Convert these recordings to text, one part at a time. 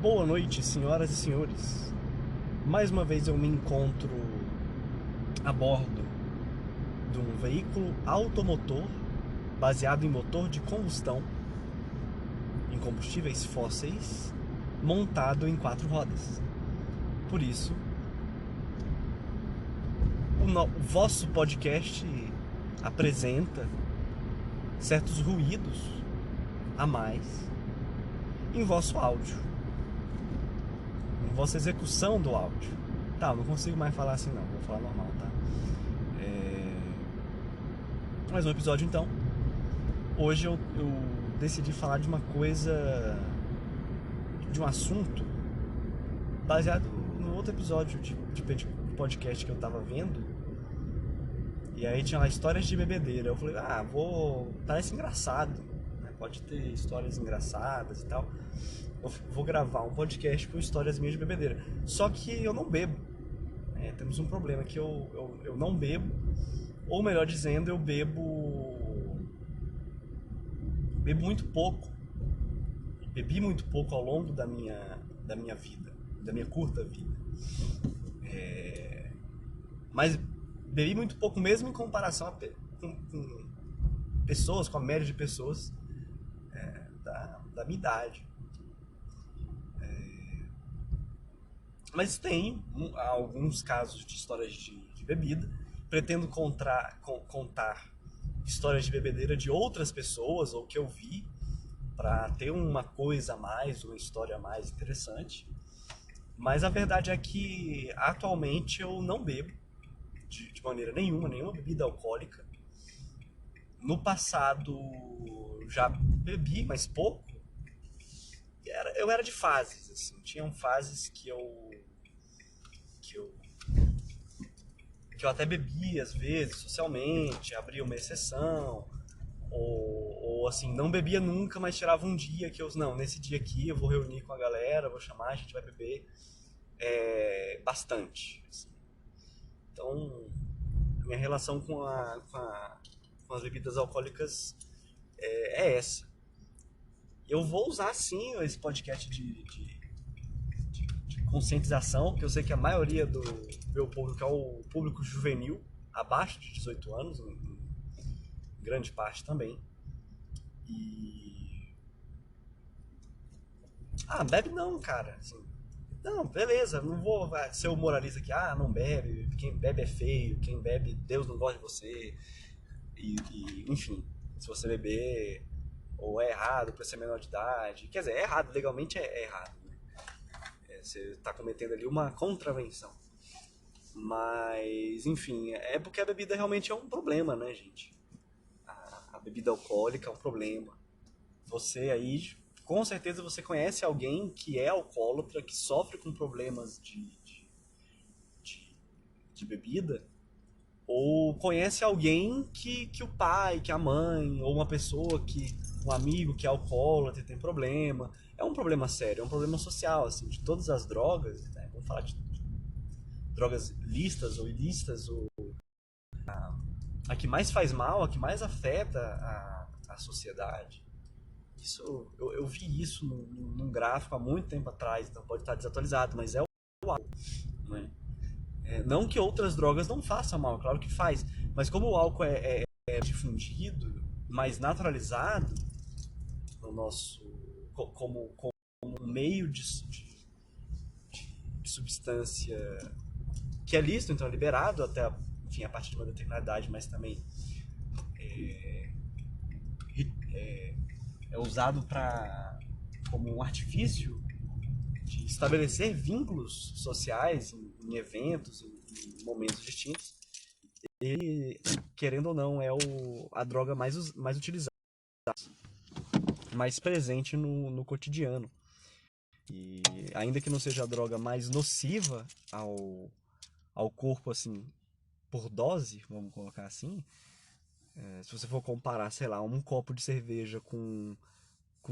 Boa noite, senhoras e senhores. Mais uma vez eu me encontro a bordo de um veículo automotor baseado em motor de combustão em combustíveis fósseis, montado em 4 rodas. Por isso, o vosso podcast apresenta certos ruídos a mais em vosso áudio, em vossa execução do áudio. Tá, eu não consigo mais falar assim não, vou falar normal, tá? Mais um episódio então. Hoje eu decidi falar de uma coisa, de um assunto baseado no outro episódio de podcast que eu tava vendo. E aí tinha lá histórias de bebedeira. Eu falei, parece engraçado, né? Pode ter histórias engraçadas e tal. Eu vou gravar um podcast com histórias minhas de bebedeira. Só que eu não bebo. Temos um problema que eu não bebo. Ou melhor dizendo, eu bebo muito pouco. Bebi muito pouco ao longo da minha vida, da minha curta vida. Mas bebi muito pouco mesmo em comparação com pessoas, com a média de pessoas da minha idade. Mas tem alguns casos de histórias de bebida. Pretendo contar histórias de bebedeira de outras pessoas ou que eu vi, para ter uma coisa a mais, uma história a mais interessante. Mas a verdade é que atualmente eu não bebo de maneira nenhuma bebida alcoólica. No passado já bebi, mas pouco. Eu era de fases, assim. Tinham fases que eu até bebia às vezes, socialmente, abria uma exceção, ou assim, não bebia nunca, mas tirava um dia que não, nesse dia aqui eu vou reunir com a galera, vou chamar, a gente vai beber bastante. Assim. Então, a minha relação com as bebidas alcoólicas é essa. Eu vou usar sim esse podcast de conscientização, porque eu sei que a maioria do meu público é o público juvenil, abaixo de 18 anos, em grande parte também. E. Bebe não, cara. Assim, não, beleza, não vou ser o moralista aqui, não bebe, quem bebe é feio, quem bebe, Deus não gosta de você. Enfim, se você beber, ou é errado por ser menor de idade. Quer dizer, é errado, legalmente é errado. Né? Você está cometendo ali uma contravenção. Mas, enfim, é porque a bebida realmente é um problema, né, gente? A bebida alcoólica é um problema. Você aí, com certeza você conhece alguém que é alcoólatra, que sofre com problemas de bebida, ou conhece alguém que o pai, que a mãe, ou uma pessoa um amigo que é alcoólatra e tem problema. É um problema sério, é um problema social, assim, de todas as drogas, né? Vamos falar de drogas listas ou ilícitas, ou a que mais faz mal, a que mais afeta a sociedade. Isso, eu vi isso num gráfico há muito tempo atrás, então pode estar desatualizado, mas é o álcool, né? Não que outras drogas não façam mal, claro que faz, mas como o álcool é difundido, mais naturalizado no nosso como um meio de substância que é lícito, então é liberado até, enfim, a partir de uma determinada idade, mas também é usado como um artifício de estabelecer vínculos sociais em eventos, em momentos distintos. Ele, querendo ou não, é a droga mais utilizada, mais presente no cotidiano. E ainda que não seja a droga mais nociva ao corpo, assim, por dose, vamos colocar assim, se você for comparar, sei lá, um copo de cerveja com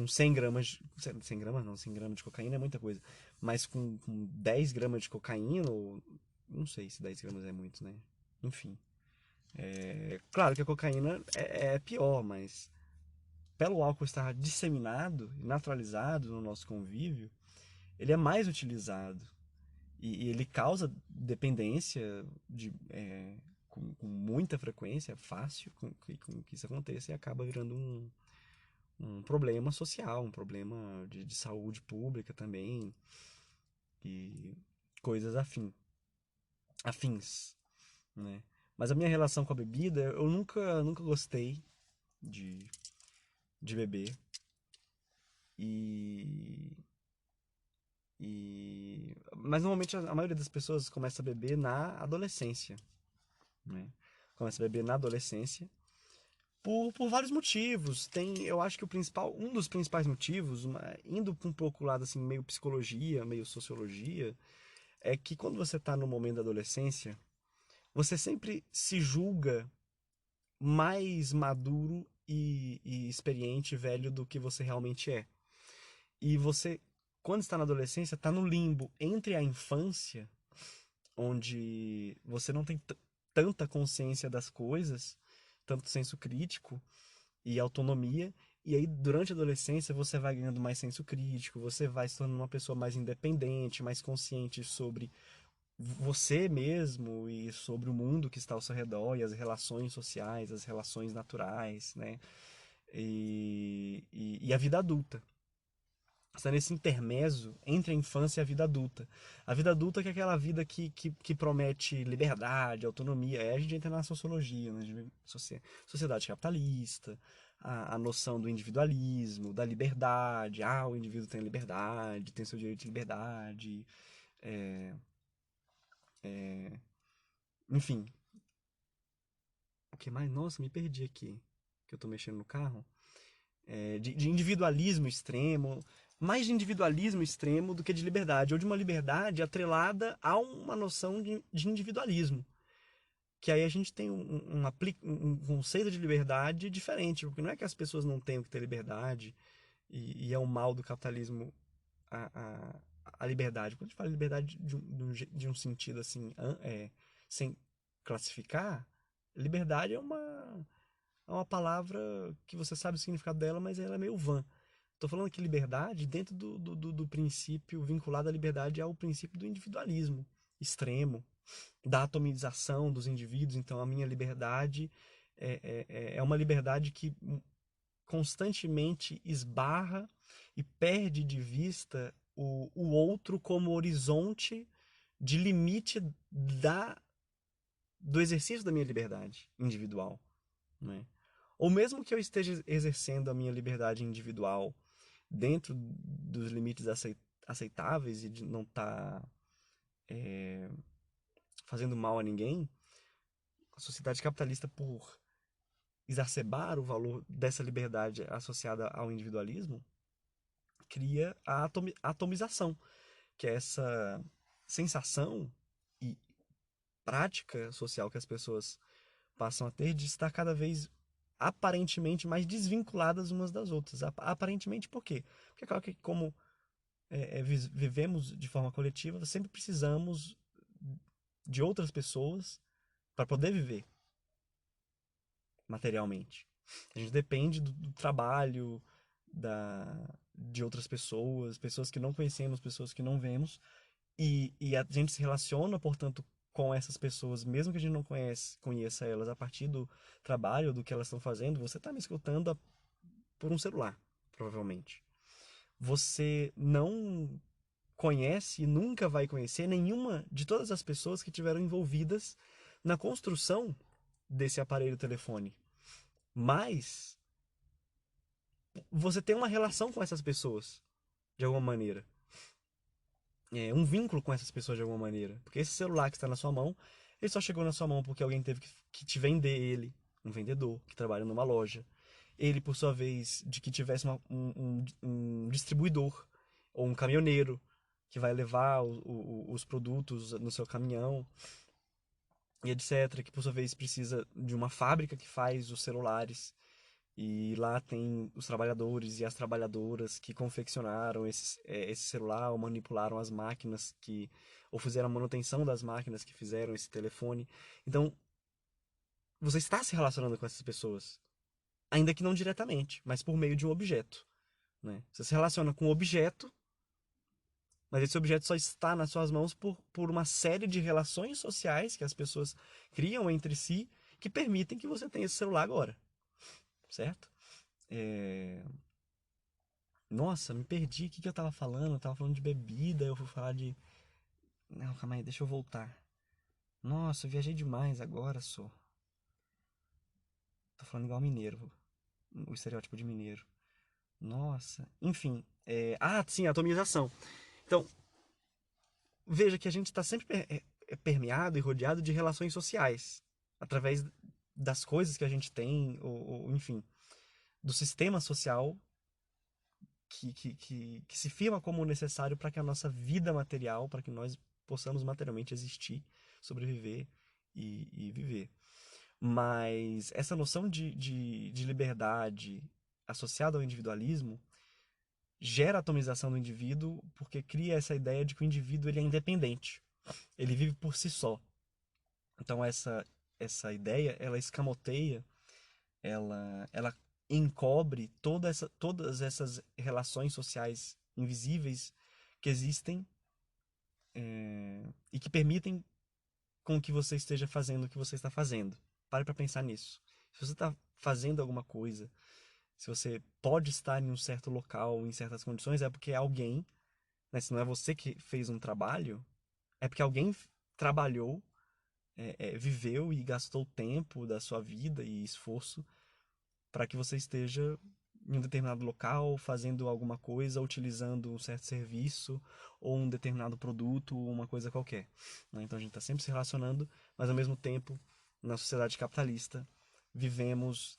100 gramas, 100 gramas não, 100 gramas de cocaína é muita coisa, mas com 10 gramas de cocaína, ou, não sei se 10 gramas é muito, né? Enfim. Claro que a cocaína é pior, mas pelo álcool estar disseminado e naturalizado no nosso convívio, ele é mais utilizado. E ele causa dependência com muita frequência, é fácil com que isso aconteça e acaba virando um problema social, um problema de saúde pública também e coisas afins, né? Mas a minha relação com a bebida, eu nunca gostei de, de beber. E, mas normalmente a maioria das pessoas começa a beber na adolescência, né? Começa a beber na adolescência por vários motivos. Eu acho que um dos principais motivos, indo para um pouco lado assim, meio psicologia, meio sociologia, é que quando você está no momento da adolescência, você sempre se julga mais maduro e experiente, velho, do que você realmente é. E você, quando está na adolescência, está no limbo entre a infância, onde você não tem tanta consciência das coisas, tanto senso crítico e autonomia, e aí durante a adolescência você vai ganhando mais senso crítico, você vai se tornando uma pessoa mais independente, mais consciente sobre você mesmo e sobre o mundo que está ao seu redor e as relações sociais, as relações naturais, né? E a vida adulta. Está nesse intermezzo entre a infância e a vida adulta. A vida adulta que é aquela vida que promete liberdade, autonomia. Aí a gente entra na sociologia, né? Sociedade capitalista, a noção do individualismo, da liberdade. Ah, o indivíduo tem liberdade, tem seu direito de liberdade. É, enfim, o que mais? Nossa, me perdi aqui, que eu tô mexendo no carro. De individualismo extremo, mais de individualismo extremo do que de liberdade, ou de uma liberdade atrelada a uma noção de individualismo. Que aí a gente tem um conceito de liberdade diferente, porque não é que as pessoas não tenham que ter liberdade, e é um mal do capitalismo a, a, a liberdade. Quando a gente fala liberdade de um sentido assim, sem classificar, liberdade é uma palavra que você sabe o significado dela, mas ela é meio vã. Estou falando que liberdade, dentro do princípio vinculado à liberdade, é o princípio do individualismo extremo, da atomização dos indivíduos. Então, a minha liberdade é uma liberdade que constantemente esbarra e perde de vista o outro como horizonte de limite do exercício da minha liberdade individual, né? Ou mesmo que eu esteja exercendo a minha liberdade individual dentro dos limites aceitáveis e de não estar fazendo mal a ninguém, a sociedade capitalista, por exacerbar o valor dessa liberdade associada ao individualismo, cria a atomização, que é essa sensação e prática social que as pessoas passam a ter de estar cada vez aparentemente mais desvinculadas umas das outras. Aparentemente por quê? Porque é claro que como vivemos de forma coletiva, sempre precisamos de outras pessoas para poder viver materialmente. A gente depende do trabalho de outras pessoas, pessoas que não conhecemos, pessoas que não vemos, e a gente se relaciona, portanto, com essas pessoas, mesmo que a gente não conheça elas a partir do trabalho, do que elas estão fazendo. Você está me escutando por um celular, provavelmente. Você não conhece e nunca vai conhecer nenhuma de todas as pessoas que tiveram envolvidas na construção desse aparelho telefone. Mas você tem uma relação com essas pessoas, de alguma maneira. Um vínculo com essas pessoas de alguma maneira. Porque esse celular que está na sua mão, ele só chegou na sua mão porque alguém teve que te vender ele, um vendedor que trabalha numa loja. Ele, por sua vez, de que tivesse um distribuidor ou um caminhoneiro que vai levar os produtos no seu caminhão e etc. Que, por sua vez, precisa de uma fábrica que faz os celulares. E lá tem os trabalhadores e as trabalhadoras que confeccionaram esse celular, ou manipularam as máquinas ou fizeram a manutenção das máquinas que fizeram esse telefone. Então, você está se relacionando com essas pessoas, ainda que não diretamente, mas por meio de um objeto, né? Você se relaciona com um objeto Mas esse objeto só está nas suas mãos por uma série de relações sociais que as pessoas criam entre si que permitem que você tenha esse celular agora, certo? É... Nossa, me perdi. O que eu tava falando? Eu tava falando de bebida, eu fui falar de. Não, calma aí, deixa eu voltar. Nossa, eu viajei demais agora, só. Tô falando igual mineiro, o estereótipo de mineiro. Nossa, enfim. Ah, sim, atomização. Então, veja que a gente está sempre permeado e rodeado de relações sociais, através das coisas que a gente tem, ou enfim, do sistema social que se firma como necessário para que a nossa vida material, para que nós possamos materialmente existir, sobreviver e viver. Mas essa noção de liberdade associada ao individualismo gera a atomização do indivíduo porque cria essa ideia de que o indivíduo ele é independente. Ele vive por si só. Então essa ideia, ela escamoteia, ela encobre todas essas relações sociais invisíveis que existem e que permitem com que você esteja fazendo o que você está fazendo. Pare para pensar nisso. Se você está fazendo alguma coisa, se você pode estar em um certo local, em certas condições, é porque alguém, né, se não é você que fez um trabalho, é porque alguém trabalhou, viveu e gastou tempo da sua vida e esforço para que você esteja em um determinado local, fazendo alguma coisa, utilizando um certo serviço ou um determinado produto ou uma coisa qualquer, né? Então a gente está sempre se relacionando, mas ao mesmo tempo, na sociedade capitalista, vivemos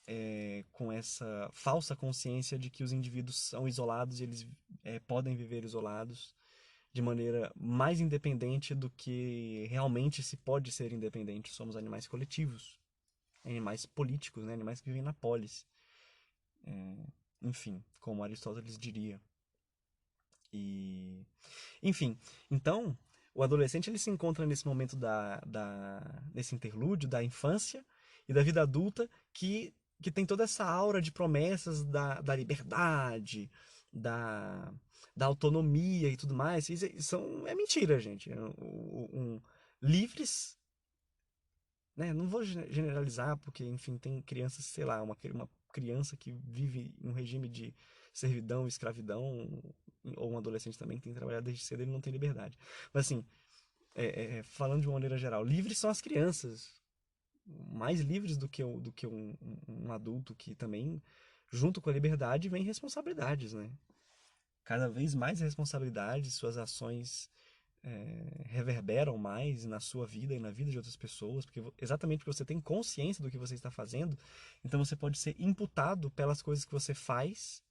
com essa falsa consciência de que os indivíduos são isolados e eles podem viver isolados de maneira mais independente do que realmente se pode ser independente. Somos animais coletivos, animais políticos, né? Animais que vivem na polis. Enfim, como Aristóteles diria. E, enfim, então o adolescente ele se encontra nesse momento nesse interlúdio da infância e da vida adulta que tem toda essa aura de promessas da liberdade, da, da autonomia e tudo mais. É mentira, gente. Livres, né? Não vou generalizar, porque, enfim, tem crianças, sei lá, uma criança que vive em um regime de servidão, escravidão, ou um adolescente também que tem que trabalhar desde cedo, ele não tem liberdade. Mas, assim, falando de uma maneira geral, livres são as crianças, mais livres do que um adulto que também, junto com a liberdade, vem responsabilidades, né? Cada vez mais responsabilidades, suas ações reverberam mais na sua vida e na vida de outras pessoas, exatamente porque você tem consciência do que você está fazendo, então você pode ser imputado pelas coisas que você faz,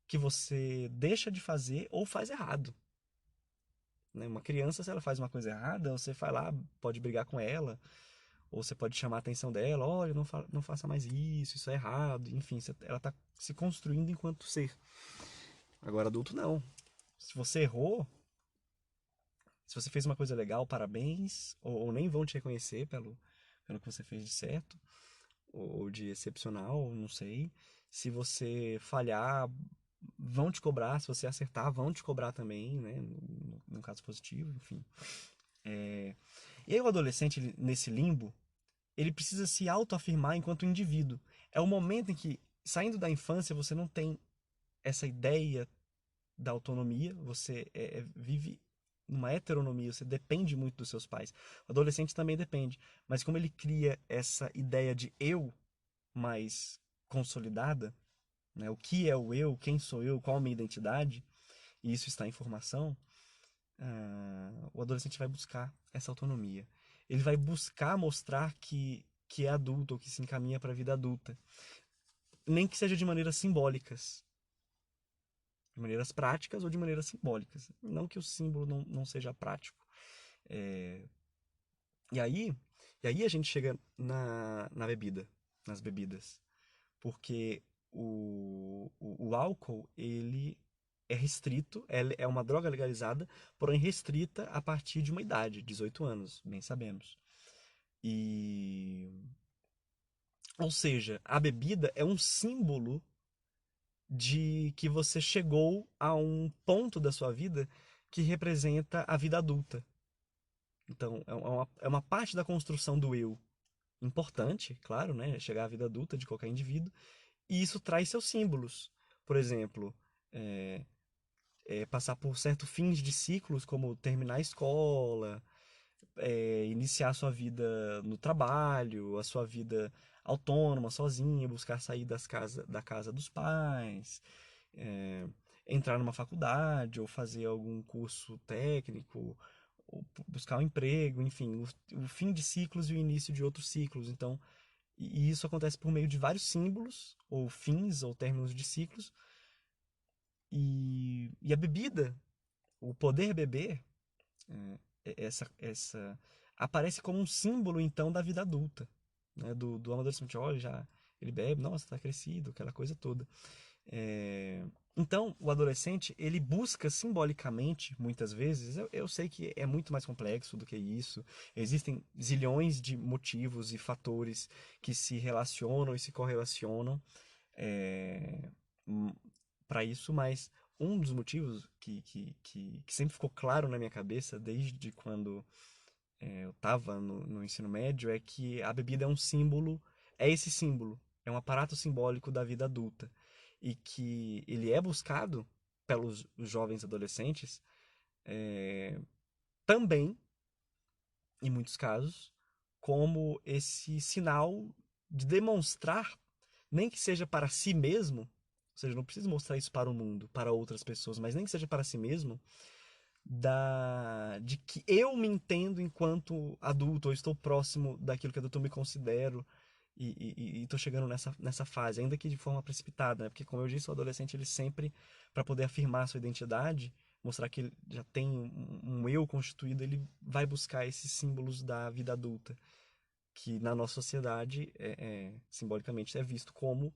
que você deixa de fazer ou faz errado. Né? Uma criança, se ela faz uma coisa errada, você vai lá, pode brigar com ela, ou você pode chamar a atenção dela, olha, não faça mais isso é errado, enfim, ela está se construindo enquanto ser. Agora, adulto, não. Se você errou, se você fez uma coisa legal, parabéns, ou nem vão te reconhecer pelo que você fez de certo, ou de excepcional, não sei. Se você falhar, vão te cobrar, se você acertar, vão te cobrar também, né? No caso positivo, enfim. E aí o adolescente, nesse limbo, ele precisa se autoafirmar enquanto indivíduo. É o momento em que, saindo da infância, você não tem essa ideia da autonomia, você vive numa heteronomia, você depende muito dos seus pais. O adolescente também depende, mas como ele cria essa ideia de eu mais consolidada, né? O que é o eu, quem sou eu, qual a minha identidade, e isso está em formação, o adolescente vai buscar essa autonomia. Ele vai buscar mostrar que é adulto ou que se encaminha para a vida adulta, nem que seja de maneiras simbólicas, de maneiras práticas ou de maneiras simbólicas. Não que o símbolo não seja prático. É, E aí, e aí a gente chega na bebida, nas bebidas. Porque o álcool, ele é restrito, é uma droga legalizada, porém restrita a partir de uma idade, 18 anos, bem sabemos. E, ou seja, a bebida é um símbolo de que você chegou a um ponto da sua vida que representa a vida adulta. Então, é uma parte da construção do eu importante, claro, né? Chegar à vida adulta de qualquer indivíduo, e isso traz seus símbolos. Por exemplo, é, passar por certos fins de ciclos, como terminar a escola, iniciar a sua vida no trabalho, a sua vida autônoma, sozinha, buscar sair da casa dos pais, é, entrar numa faculdade ou fazer algum curso técnico, ou buscar um emprego, enfim, o fim de ciclos e o início de outros ciclos. Então, e isso acontece por meio de vários símbolos, ou fins, ou términos de ciclos. E a bebida, o poder beber, essa aparece como um símbolo então da vida adulta, né? Do amadurecimento. Olha, já ele bebe, nossa, tá crescido, aquela coisa toda. Então, o adolescente, ele busca simbolicamente, muitas vezes, eu sei que é muito mais complexo do que isso, existem zilhões de motivos e fatores que se relacionam e se correlacionam para isso, mas um dos motivos que sempre ficou claro na minha cabeça, desde quando eu estava no ensino médio, é que a bebida é um símbolo, é esse símbolo, é um aparato simbólico da vida adulta. E que ele é buscado pelos jovens adolescentes também, em muitos casos, como esse sinal de demonstrar, nem que seja para si mesmo, ou seja, não precisa mostrar isso para o mundo, para outras pessoas, mas nem que seja para si mesmo, de que eu me entendo enquanto adulto, ou estou próximo daquilo que adulto eu me considero, e estou chegando nessa fase, ainda que de forma precipitada, né? Porque, como eu disse, o adolescente, ele sempre, para poder afirmar sua identidade, mostrar que ele já tem um eu constituído, ele vai buscar esses símbolos da vida adulta, que na nossa sociedade, simbolicamente, é visto como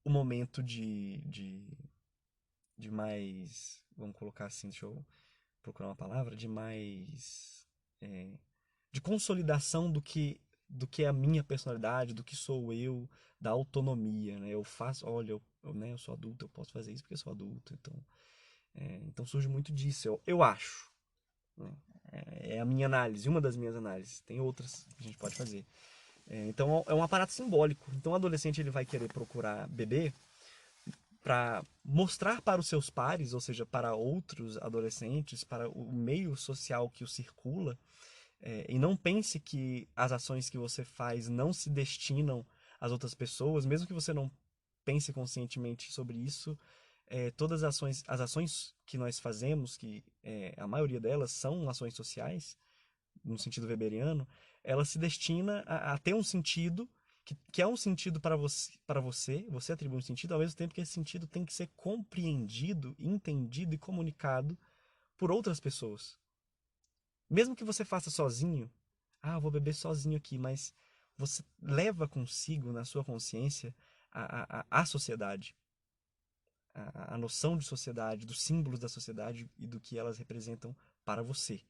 o momento de mais, vamos colocar assim, deixa eu procurar uma palavra, de consolidação do que é a minha personalidade, do que sou eu, da autonomia, né? Eu faço, olha, né, eu sou adulto, eu posso fazer isso porque eu sou adulto, então surge muito disso, eu acho, né? É a minha análise, uma das minhas análises, tem outras que a gente pode fazer. Então é um aparato simbólico. Então o adolescente, ele vai querer procurar beber para mostrar para os seus pares, ou seja, para outros adolescentes, para o meio social que o circula, e não pense que as ações que você faz não se destinam às outras pessoas, mesmo que você não pense conscientemente sobre isso, todas as ações que nós fazemos, que a maioria delas são ações sociais, no sentido weberiano, ela se destina a ter um sentido que é um sentido você atribui um sentido, ao mesmo tempo que esse sentido tem que ser compreendido, entendido e comunicado por outras pessoas. Mesmo que você faça sozinho, eu vou beber sozinho aqui, mas você leva consigo na sua consciência a sociedade, a noção de sociedade, dos símbolos da sociedade e do que elas representam para você,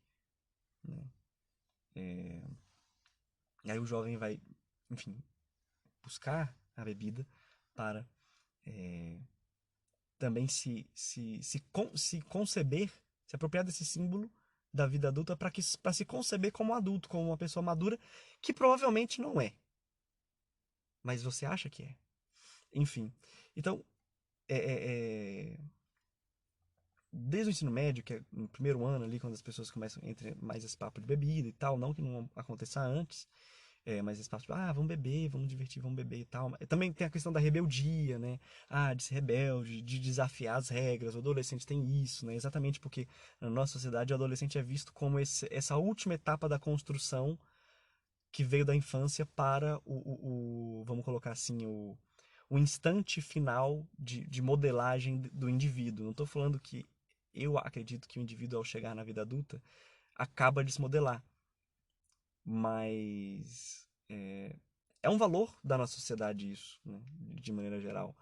né? E aí o jovem vai, enfim, buscar a bebida para também se conceber, se apropriar desse símbolo da vida adulta para se conceber como adulto, como uma pessoa madura, que provavelmente não é, mas você acha que é. Enfim, então, é, é, é, desde o ensino médio, que é no primeiro ano ali, quando as pessoas começam a entrar mais esse papo de bebida e tal, não que não aconteça antes, mas esse papo de, vamos beber, vamos divertir, vamos beber e tal. Também tem a questão da rebeldia, né? De ser rebelde, de desafiar as regras. O adolescente tem isso, né? Exatamente porque na nossa sociedade o adolescente é visto como essa última etapa da construção que veio da infância para vamos colocar assim, o instante final de modelagem do indivíduo. Não estou falando que eu acredito que o indivíduo, ao chegar na vida adulta, acaba de se modelar, mas é um valor da nossa sociedade isso, né? De maneira geral,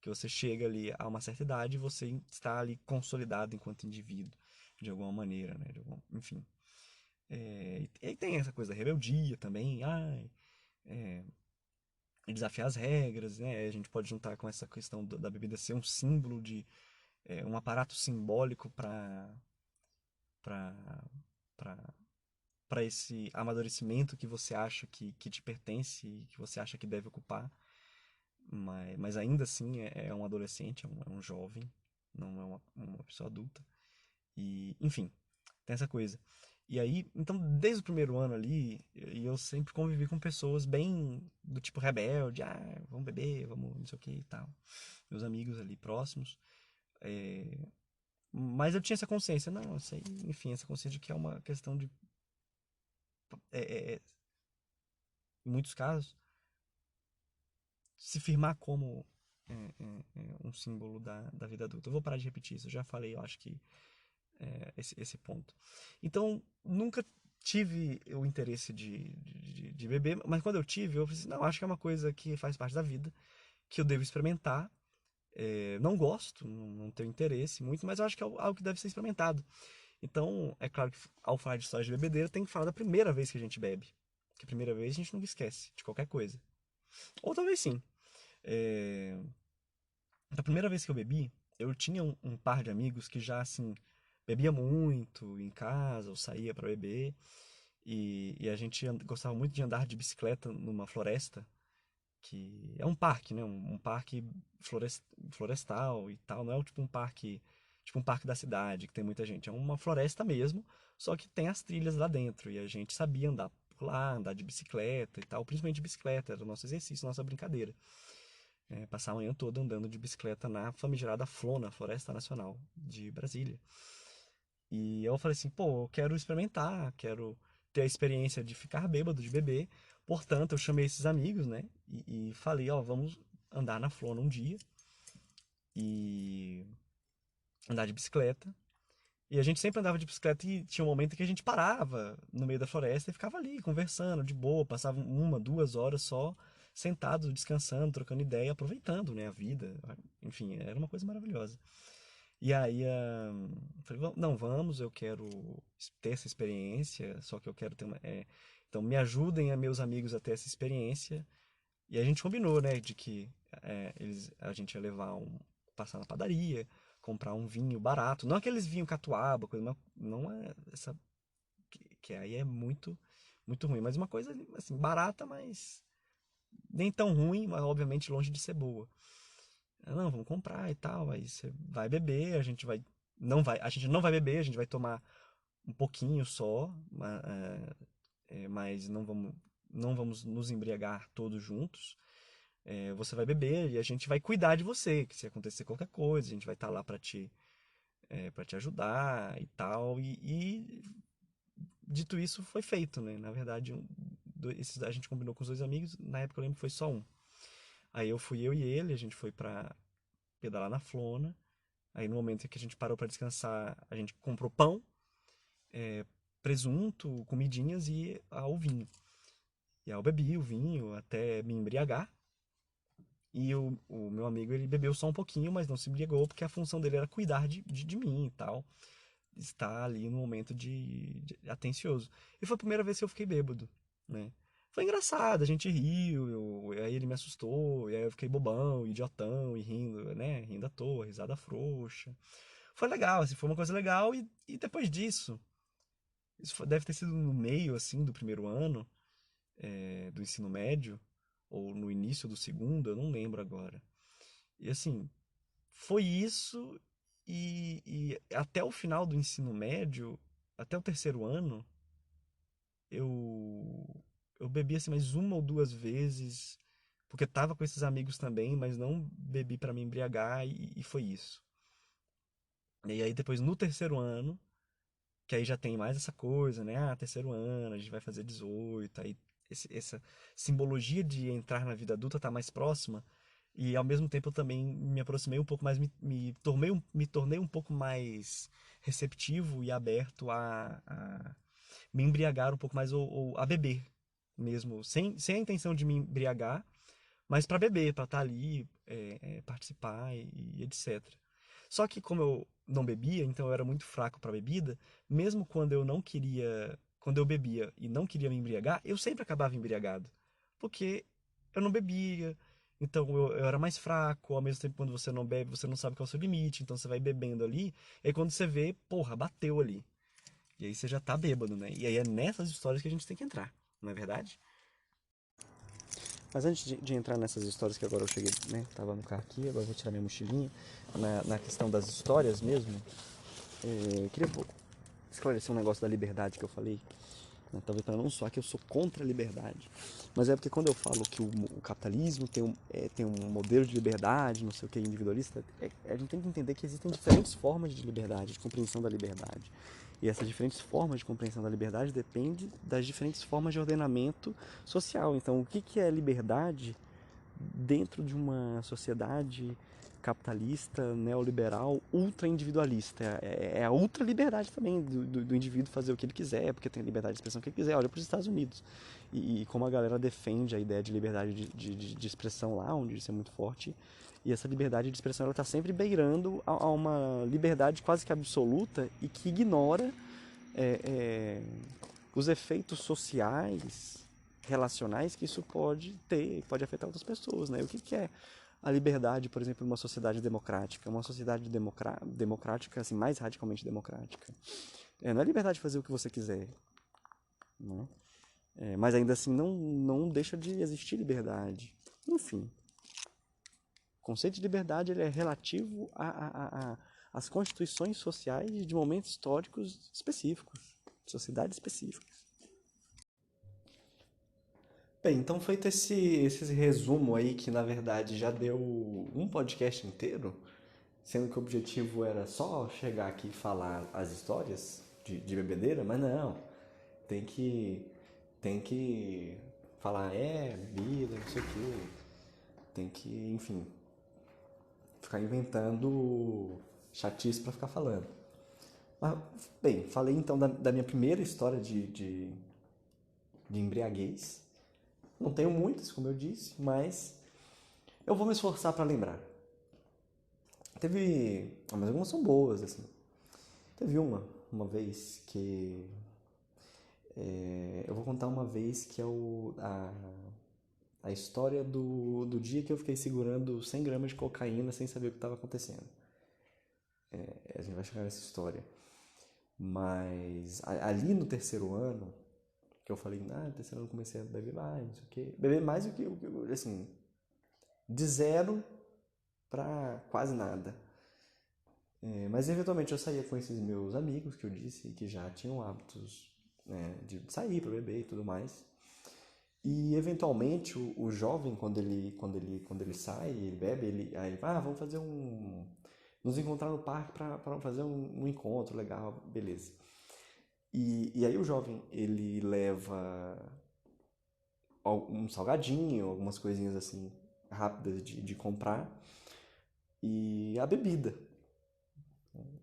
que você chega ali a uma certa idade e você está ali consolidado enquanto indivíduo, de alguma maneira, né? Enfim. E aí tem essa coisa da rebeldia também, desafiar as regras, né? A gente pode juntar com essa questão da bebida ser um símbolo um aparato simbólico para para esse amadurecimento que você acha que te pertence e que você acha que deve ocupar, mas ainda assim é um adolescente, é um jovem, não é uma pessoa adulta. E, enfim, tem essa coisa. E aí, então, desde o primeiro ano ali, eu sempre convivi com pessoas bem do tipo rebelde, vamos beber, vamos não sei o que e tal. Meus amigos ali próximos. É, mas eu tinha essa consciência, não, isso aí, enfim, essa consciência de que é uma questão de, é, é, é, em muitos casos, se firmar como um símbolo da vida adulta. Eu vou parar de repetir isso, eu já falei, eu acho que esse ponto. Então, nunca tive o interesse de beber, mas quando eu tive, eu pensei, não, acho que é uma coisa que faz parte da vida, que eu devo experimentar. Não gosto, não tenho interesse muito, mas eu acho que é algo que deve ser experimentado. Então, é claro que ao falar de história de bebedeira, tem que falar da primeira vez que a gente bebe. Porque a primeira vez a gente nunca esquece de qualquer coisa. Ou talvez sim. É... Da primeira vez que eu bebi, eu tinha um par de amigos que já, assim, bebia muito em casa, ou saía para beber. E a gente gostava muito de andar de bicicleta numa floresta, que é um parque, né? Um parque florestal e tal. Não é tipo um parque da cidade, que tem muita gente. É uma floresta mesmo, só que tem as trilhas lá dentro. E a gente sabia andar por lá, andar de bicicleta e tal, principalmente de bicicleta, era o nosso exercício, nossa brincadeira. Passar a manhã toda andando de bicicleta na famigerada Flona, Floresta Nacional de Brasília. E eu falei assim, pô, eu quero experimentar, quero ter a experiência de ficar bêbado, de beber. Portanto, eu chamei esses amigos, né? E falei, ó, vamos andar na Flona um dia e andar de bicicleta. E a gente sempre andava de bicicleta e tinha um momento que a gente parava no meio da floresta e ficava ali conversando de boa, passava 1, 2 horas só sentado, descansando, trocando ideia, aproveitando, né, a vida. Enfim, era uma coisa maravilhosa. E aí, falei, não, vamos, eu quero ter essa experiência, só que eu quero ter uma. Então, me ajudem a meus amigos a ter essa experiência. E a gente combinou, né, de que a gente ia passar na padaria, comprar um vinho barato, não aqueles vinho catuaba, coisa, não é essa, que aí é muito, muito ruim, mas uma coisa, assim, barata, mas nem tão ruim, mas obviamente longe de ser boa. Não, vamos comprar e tal. Aí você vai beber, a gente não vai beber, a gente vai tomar um pouquinho só, mas não vamos nos embriagar todos juntos. Você vai beber e a gente vai cuidar de você, que se acontecer qualquer coisa, a gente vai estar lá para te ajudar e tal. E dito isso, foi feito, né? Na verdade, a gente combinou com os dois amigos, na época eu lembro que foi só um. Aí eu e ele, a gente foi pra pedalar na Flona. Aí no momento em que a gente parou para descansar, a gente comprou pão, presunto, comidinhas e o vinho. E aí eu bebi o vinho até me embriagar. E o meu amigo, ele bebeu só um pouquinho, mas não se embriagou, porque a função dele era cuidar de mim e tal. Estar ali no momento de atencioso. E foi a primeira vez que eu fiquei bêbado, né? Foi engraçado, a gente riu, aí ele me assustou, e aí eu fiquei bobão, idiotão, e rindo, né? Rindo à toa, risada frouxa. Foi legal, assim, foi uma coisa legal, e depois disso, deve ter sido no meio, assim, do primeiro ano, do ensino médio, ou no início do segundo, eu não lembro agora. E assim, foi isso, e até o final do ensino médio, até o terceiro ano, eu bebi assim mais 1 ou 2 vezes, porque tava com esses amigos também, mas não bebi pra me embriagar, e foi isso. E aí depois no terceiro ano, que aí já tem mais essa coisa, né? Terceiro ano, a gente vai fazer 18, aí essa simbologia de entrar na vida adulta tá mais próxima. E ao mesmo tempo eu também me aproximei um pouco mais, me tornei um pouco mais receptivo e aberto a me embriagar um pouco mais, ou a beber mesmo, sem a intenção de me embriagar, mas para beber, para estar ali, participar e etc. Só que como eu não bebia, então eu era muito fraco para bebida, mesmo quando eu não queria, quando eu bebia e não queria me embriagar, eu sempre acabava embriagado, porque eu não bebia, Então eu era mais fraco, ao mesmo tempo quando você não bebe, você não sabe qual é o seu limite, então você vai bebendo ali, e aí quando você vê, porra, bateu ali. E aí você já tá bêbado, né? E aí é nessas histórias que a gente tem que entrar, não é verdade? Mas antes de entrar nessas histórias que agora eu cheguei, né? Tava no carro aqui, agora eu vou tirar minha mochilinha. Na questão das histórias mesmo, eu queria esclarecer um negócio da liberdade que eu falei. Né? Talvez para não soar que eu sou contra a liberdade. Mas é porque quando eu falo que o capitalismo tem um modelo de liberdade, não sei o que, individualista, a gente tem que entender que existem diferentes formas de liberdade, de compreensão da liberdade. E essas diferentes formas de compreensão da liberdade dependem das diferentes formas de ordenamento social. Então, o que é liberdade dentro de uma sociedade capitalista, neoliberal, ultra-individualista? É a ultra-liberdade também do indivíduo fazer o que ele quiser, porque tem liberdade de expressão que ele quiser. Olha para os Estados Unidos. E como a galera defende a ideia de liberdade de expressão lá, onde isso é muito forte. E essa liberdade de expressão está sempre beirando a uma liberdade quase que absoluta e que ignora é, é, os efeitos sociais, relacionais que isso pode ter, pode afetar outras pessoas, né? O que é a liberdade, por exemplo, numa sociedade democrática? Uma sociedade democrática, assim, mais radicalmente democrática. Não é liberdade de fazer o que você quiser, né? Mas ainda assim não deixa de existir liberdade. Enfim, o conceito de liberdade ele é relativo às constituições sociais de momentos históricos específicos, sociedades específicas. Bem, então feito esse resumo aí, que na verdade já deu um podcast inteiro, sendo que o objetivo era só chegar aqui e falar as histórias de bebedeira, mas não, tem que, tem que falar, bebida, não sei o quê, tem que, enfim, ficar inventando chatice pra ficar falando. Mas, bem, falei então da minha primeira história de embriaguez. Não tenho muitas, como eu disse, mas eu vou me esforçar para lembrar. Mas algumas são boas, assim. Teve uma vez que. Eu vou contar uma vez que é a história do dia que eu fiquei segurando 100 gramas de cocaína sem saber o que estava acontecendo. A gente vai chegar nessa história. Mas ali no terceiro ano, que eu falei, no terceiro ano eu comecei a beber mais, não sei o quê. Beber mais do que, assim, de zero pra quase nada. Mas eventualmente eu saía com esses meus amigos que eu disse que já tinham hábitos, né, de sair para beber e tudo mais. E eventualmente o jovem quando ele sai, ele bebe, aí vamos fazer nos encontrar no parque para fazer um encontro legal, beleza. E aí o jovem ele leva um salgadinho, algumas coisinhas assim rápidas de comprar e a bebida.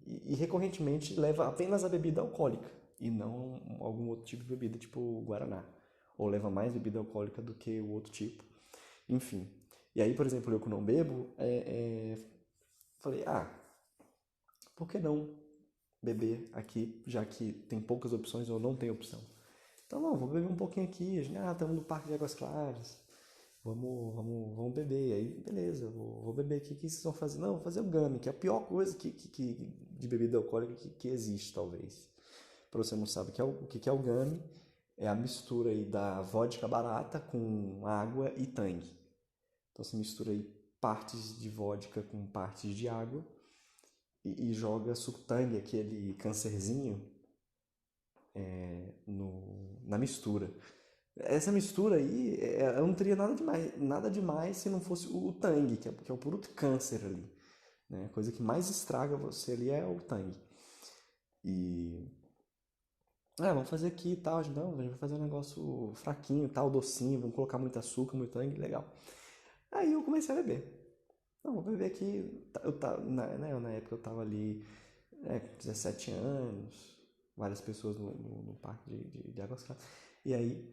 E recorrentemente leva apenas a bebida alcoólica e não algum outro tipo de bebida, tipo Guaraná. Ou leva mais bebida alcoólica do que o outro tipo. Enfim. E aí, por exemplo, eu que não bebo, falei, por que não beber aqui, já que tem poucas opções ou não tem opção? Então, não, vou beber um pouquinho aqui. A gente, estamos no Parque de Águas Claras. Vamos beber. E aí, beleza, vou beber aqui. O que vocês vão fazer? Não, vou fazer o gummy, que é a pior coisa de bebida alcoólica que existe, talvez. Para você não sabe o que é o gummy, é a mistura aí da vodka barata com água e tangue. Então você mistura aí partes de vodka com partes de água e joga suco tangue, aquele cancerzinho, na mistura. Essa mistura aí, ela não teria nada demais se não fosse o tangue, que é o puro câncer ali. Né? A coisa que mais estraga você ali é o tangue. E. Vamos fazer aqui e tal. Não, a gente vai fazer um negócio fraquinho, tal, docinho, vamos colocar muito açúcar, muito tangue, legal. Aí eu comecei a beber. Não, vou beber aqui. Na época eu tava ali, com 17 anos, várias pessoas no parque de Águas Claras. E aí,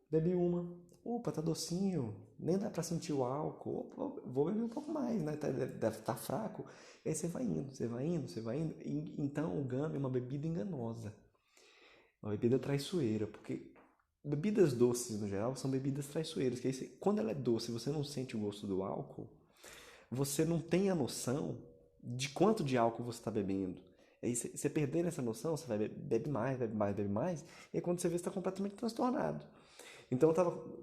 bebi uma. Opa, tá docinho. Nem dá pra sentir o álcool. Opa, vou beber um pouco mais, né? Deve estar fraco. E aí você vai indo, você vai indo, você vai indo. Então o gummy é uma bebida enganosa. Uma bebida traiçoeira. Porque bebidas doces no geral são bebidas traiçoeiras, que aí quando ela é doce e você não sente o gosto do álcool, você não tem a noção de quanto de álcool você está bebendo. Aí você perdendo essa noção, você vai bebe mais, bebe mais, bebe mais, e aí quando você vê, você está completamente transtornado. Então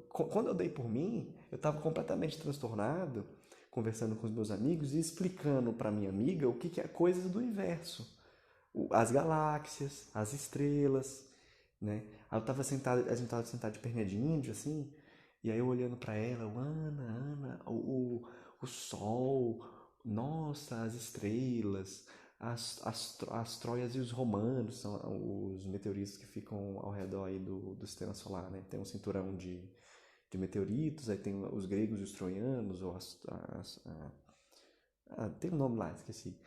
quando eu dei por mim, eu estava completamente transtornado, conversando com os meus amigos e explicando para minha amiga o que, que é coisas do universo, as galáxias, as estrelas, né? Aí eu tava sentado, a gente tava sentado de perna de índio, assim, e aí eu olhando pra ela, Ana, o sol, nossa, as estrelas, as Troias e os Romanos, são os meteoritos que ficam ao redor aí do sistema solar, né? Tem um cinturão de meteoritos, aí tem os gregos e os troianos, ou tem um nome lá, esqueci.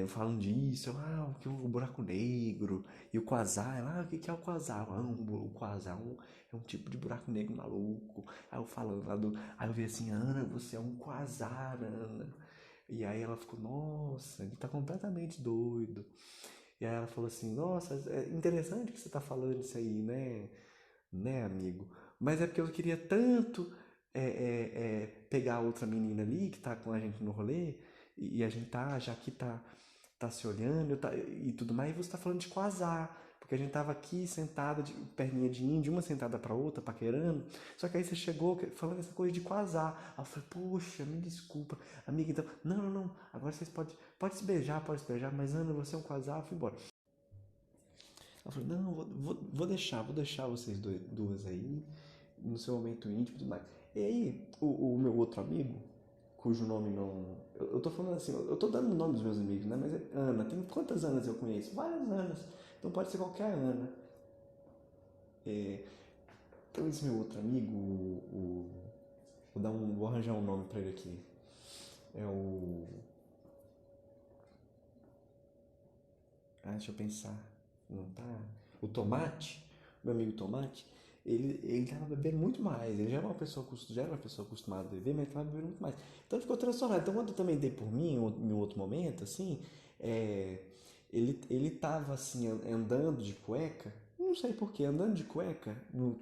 Falam disso, o que é o buraco negro e o quasar. O que é o quasar? O quasar é um tipo de buraco negro maluco. Aí eu falando lá Aí eu vi assim, Ana, você é um quasar, Ana. E aí ela ficou, nossa, ele tá completamente doido. E aí ela falou assim, nossa, é interessante que você tá falando isso aí, né, amigo? Mas é porque eu queria tanto pegar outra menina ali que tá com a gente no rolê, e a gente já que tá se olhando e tudo mais, e você tá falando de quasar. Porque a gente tava aqui sentada, de perninha de índio, uma sentada pra outra, paquerando. Só que aí você chegou falando essa coisa de quasar. Aí eu falei, poxa, me desculpa, amiga, então. Não, não, não. Agora vocês pode se beijar, mas Ana, você é um quasar, eu fui embora. Ela falou, não, vou deixar vocês duas aí, no seu momento íntimo e tudo mais. E aí, o meu outro amigo, cujo nome não. Eu tô falando assim, eu tô dando o nome dos meus amigos, né? Mas é Ana. Tem quantas Anas eu conheço? Várias Anas. Então pode ser qualquer Ana. Então esse meu outro amigo, vou arranjar um nome pra ele aqui. É o. Deixa eu pensar. Não tá. O Tomate, meu amigo Tomate, ele tava bebendo muito mais. Ele já era uma pessoa acostumada a beber, mas ele tava bebendo muito mais. Então ele ficou transtornado. Então quando eu também dei por mim, em outro momento, assim, é, ele tava assim, andando de cueca. Não sei porquê, andando de cueca no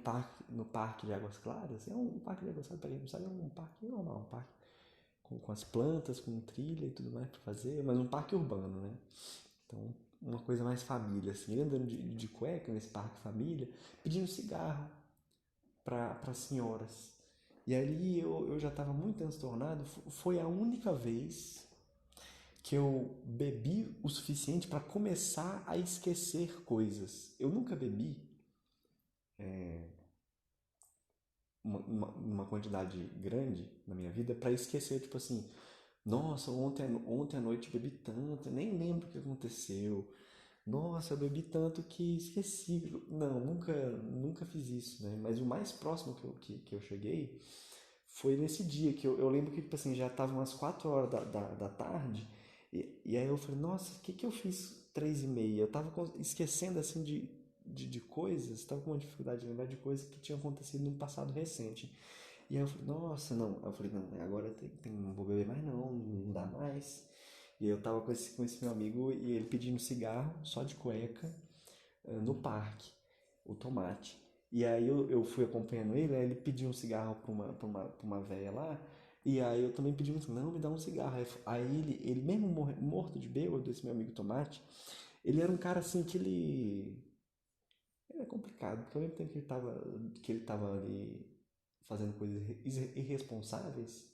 parque de Águas Claras. É um parque de Águas Claras, pra quem não sabe, é um parque normal, um parque com as plantas, com trilha e tudo mais pra fazer, mas um parque urbano, né? Então, uma coisa mais família, assim. Ele andando de cueca nesse parque família, pedindo cigarro para senhoras. E ali eu já estava muito transtornado. Foi a única vez que eu bebi o suficiente para começar a esquecer coisas. Eu nunca bebi uma quantidade grande na minha vida para esquecer, tipo assim, nossa, ontem à noite eu bebi tanto, eu nem lembro o que aconteceu. Nossa, eu bebi tanto que esqueci. Não, nunca fiz isso, né? Mas o mais próximo que eu cheguei foi nesse dia, que eu lembro que, tipo assim, já tava umas 4 horas da tarde, e aí eu falei, nossa, o que eu fiz 3h30? Eu tava esquecendo, assim, de coisas, tava com uma dificuldade de lembrar de coisas que tinham acontecido no passado recente. E aí eu falei, nossa, não. Aí eu falei, não, agora não vou beber mais não dá mais. E eu tava com esse meu amigo e ele pedindo cigarro, só de cueca, no parque, o Tomate. E aí eu fui acompanhando ele, aí ele pediu um cigarro pra uma véia lá, e aí eu também pedi um, não, me dá um cigarro. Aí ele mesmo morto de bêbado, esse meu amigo Tomate, ele era um cara assim que ele é complicado, porque ao mesmo tempo que ele tava ali fazendo coisas irresponsáveis,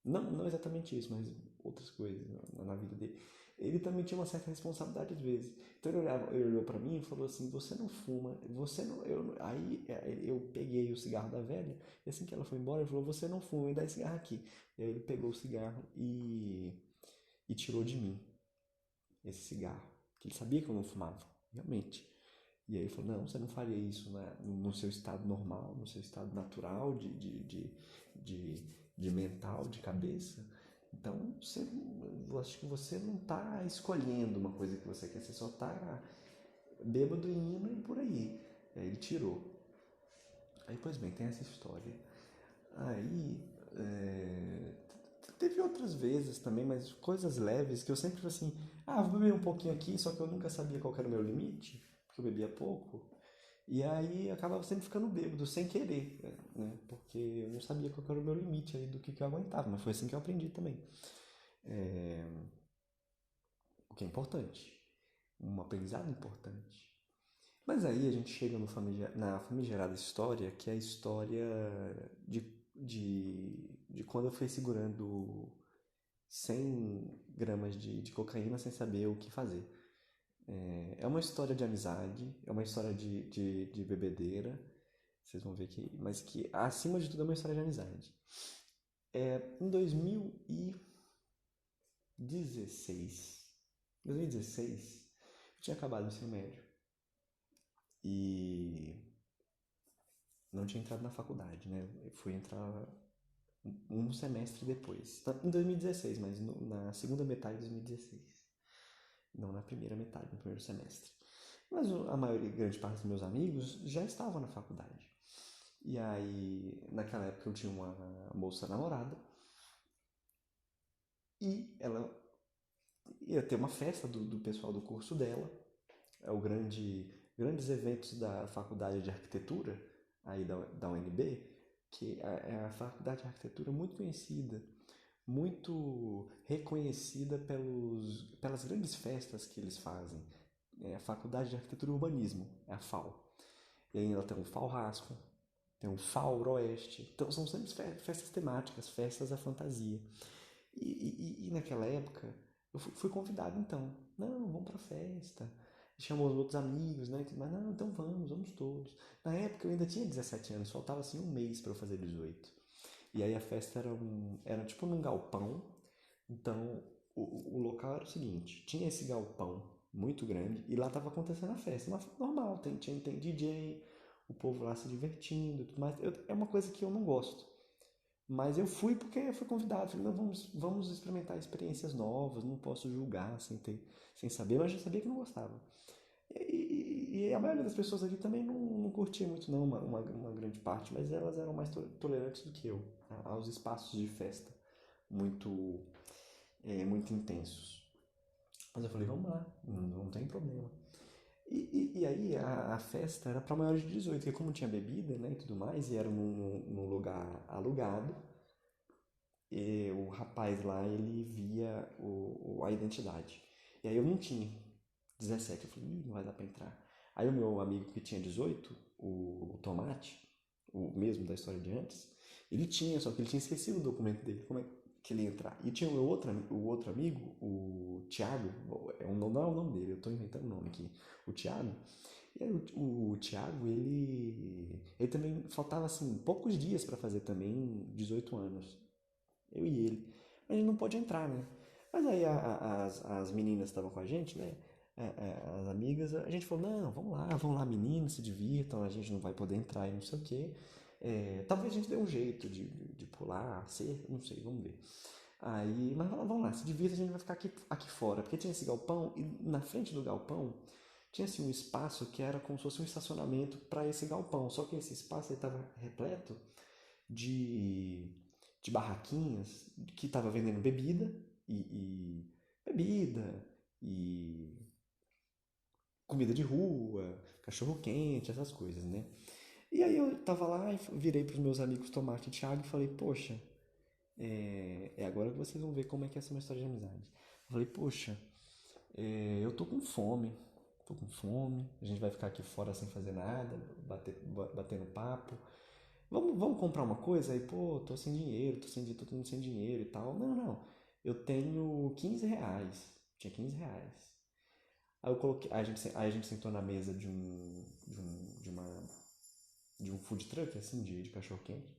não exatamente isso, mas outras coisas na vida dele. Ele também tinha uma certa responsabilidade às vezes. Então ele olhou pra mim e falou assim: Você não fuma, você não. Aí eu peguei o cigarro da velha, e assim que ela foi embora, ele falou: Você não fuma, me dá esse cigarro aqui. E aí ele pegou o cigarro e tirou de mim esse cigarro, que ele sabia que eu não fumava, realmente. E aí ele falou, não, você não faria isso, né, no seu estado normal, no seu estado natural de, de mental, de cabeça. Então, eu acho que você não está escolhendo uma coisa que você quer, você só está bêbado e indo e por aí. E aí ele tirou. Aí, pois bem, tem essa história. Aí, teve outras vezes também, mas coisas leves que eu sempre falei assim, vou beber um pouquinho aqui, só que eu nunca sabia qual era o meu limite, porque eu bebia pouco. E aí eu acabava sempre ficando bêbado, sem querer, né? Porque eu não sabia qual que era o meu limite aí do que eu aguentava, mas foi assim que eu aprendi também. É, o que é importante, um aprendizado importante. Mas aí a gente chega no na famigerada história, que é a história de, de quando eu fui segurando 100 gramas de cocaína sem saber o que fazer. É uma história de amizade, é uma história de bebedeira, vocês vão ver que, mas que acima de tudo é uma história de amizade. Em 2016, eu tinha acabado o ensino médio e não tinha entrado na faculdade, né? Eu fui entrar um semestre depois, em 2016, mas na segunda metade de 2016, não na primeira metade, no primeiro semestre. Mas a maioria, grande parte dos meus amigos já estavam na faculdade. E aí, naquela época eu tinha uma moça namorada e ela ia ter uma festa do pessoal do curso dela. É o grandes eventos da faculdade de arquitetura aí da UNB, que é a faculdade de arquitetura muito conhecida, muito reconhecida pelas grandes festas que eles fazem. É a Faculdade de Arquitetura e Urbanismo, é a FAU. E aí ela tem um FAU Rasco, tem um FAU Oeste. Então são sempre festas temáticas, festas à fantasia. E naquela época eu fui convidado então. Não, vamos pra festa. Chamou os outros amigos, né? Mas não, então vamos todos. Na época eu ainda tinha 17 anos, faltava assim um mês para eu fazer 18. E aí a festa era tipo num galpão. Então o local era o seguinte: tinha esse galpão muito grande e lá tava acontecendo a festa. Uma festa normal, tem DJ, o povo lá se divertindo e tudo mais. É uma coisa que eu não gosto. Mas eu fui porque eu fui convidado. Falei, não, vamos experimentar experiências novas, não posso julgar sem saber, mas eu já sabia que não gostava. E a maioria das pessoas ali também não curtia muito, não, uma grande parte, mas elas eram mais tolerantes do que eu aos espaços de festa muito, muito intensos. Mas eu falei, vamos lá, não tem problema. E aí a festa era para maiores de 18, porque como tinha bebida, né, e tudo mais, e era num lugar alugado, e o rapaz lá, ele via a identidade. E aí eu não tinha 17, eu falei, não vai dar pra entrar. Aí o meu amigo que tinha 18, o Tomate, o mesmo da história de antes, ele tinha, só que ele tinha esquecido o documento dele, como é que ele ia entrar. E tinha o outro amigo, o Thiago, não é o nome dele, eu tô inventando o nome aqui, o Thiago. E aí o Thiago, ele também faltava assim poucos dias para fazer também 18 anos. Eu e ele. Mas a gente não pôde entrar, né? Mas aí as meninas estavam com a gente, né? As amigas, a gente falou, não, vamos lá, meninos, se divirtam, a gente não vai poder entrar e não sei o quê. Talvez a gente dê um jeito de pular, ser, não sei, vamos ver. Aí, mas vamos lá, se divirta, a gente vai ficar aqui fora. Porque tinha esse galpão e na frente do galpão tinha assim um espaço que era como se fosse um estacionamento para esse galpão. Só que esse espaço estava repleto de, de barraquinhas que estava vendendo bebida e comida de rua, cachorro quente, essas coisas, né? E aí eu tava lá e virei pros meus amigos Tomate e Thiago e falei, poxa, é agora que vocês vão ver como é que é essa uma história de amizade. Eu falei, poxa, eu tô com fome, a gente vai ficar aqui fora sem fazer nada, batendo papo. Vamos comprar uma coisa? Aí, pô, tô todo mundo sem dinheiro e tal. Não, eu tenho 15 reais. Tinha 15 reais. Aí eu coloquei, aí a gente sentou na mesa de um food truck, assim, de cachorro quente.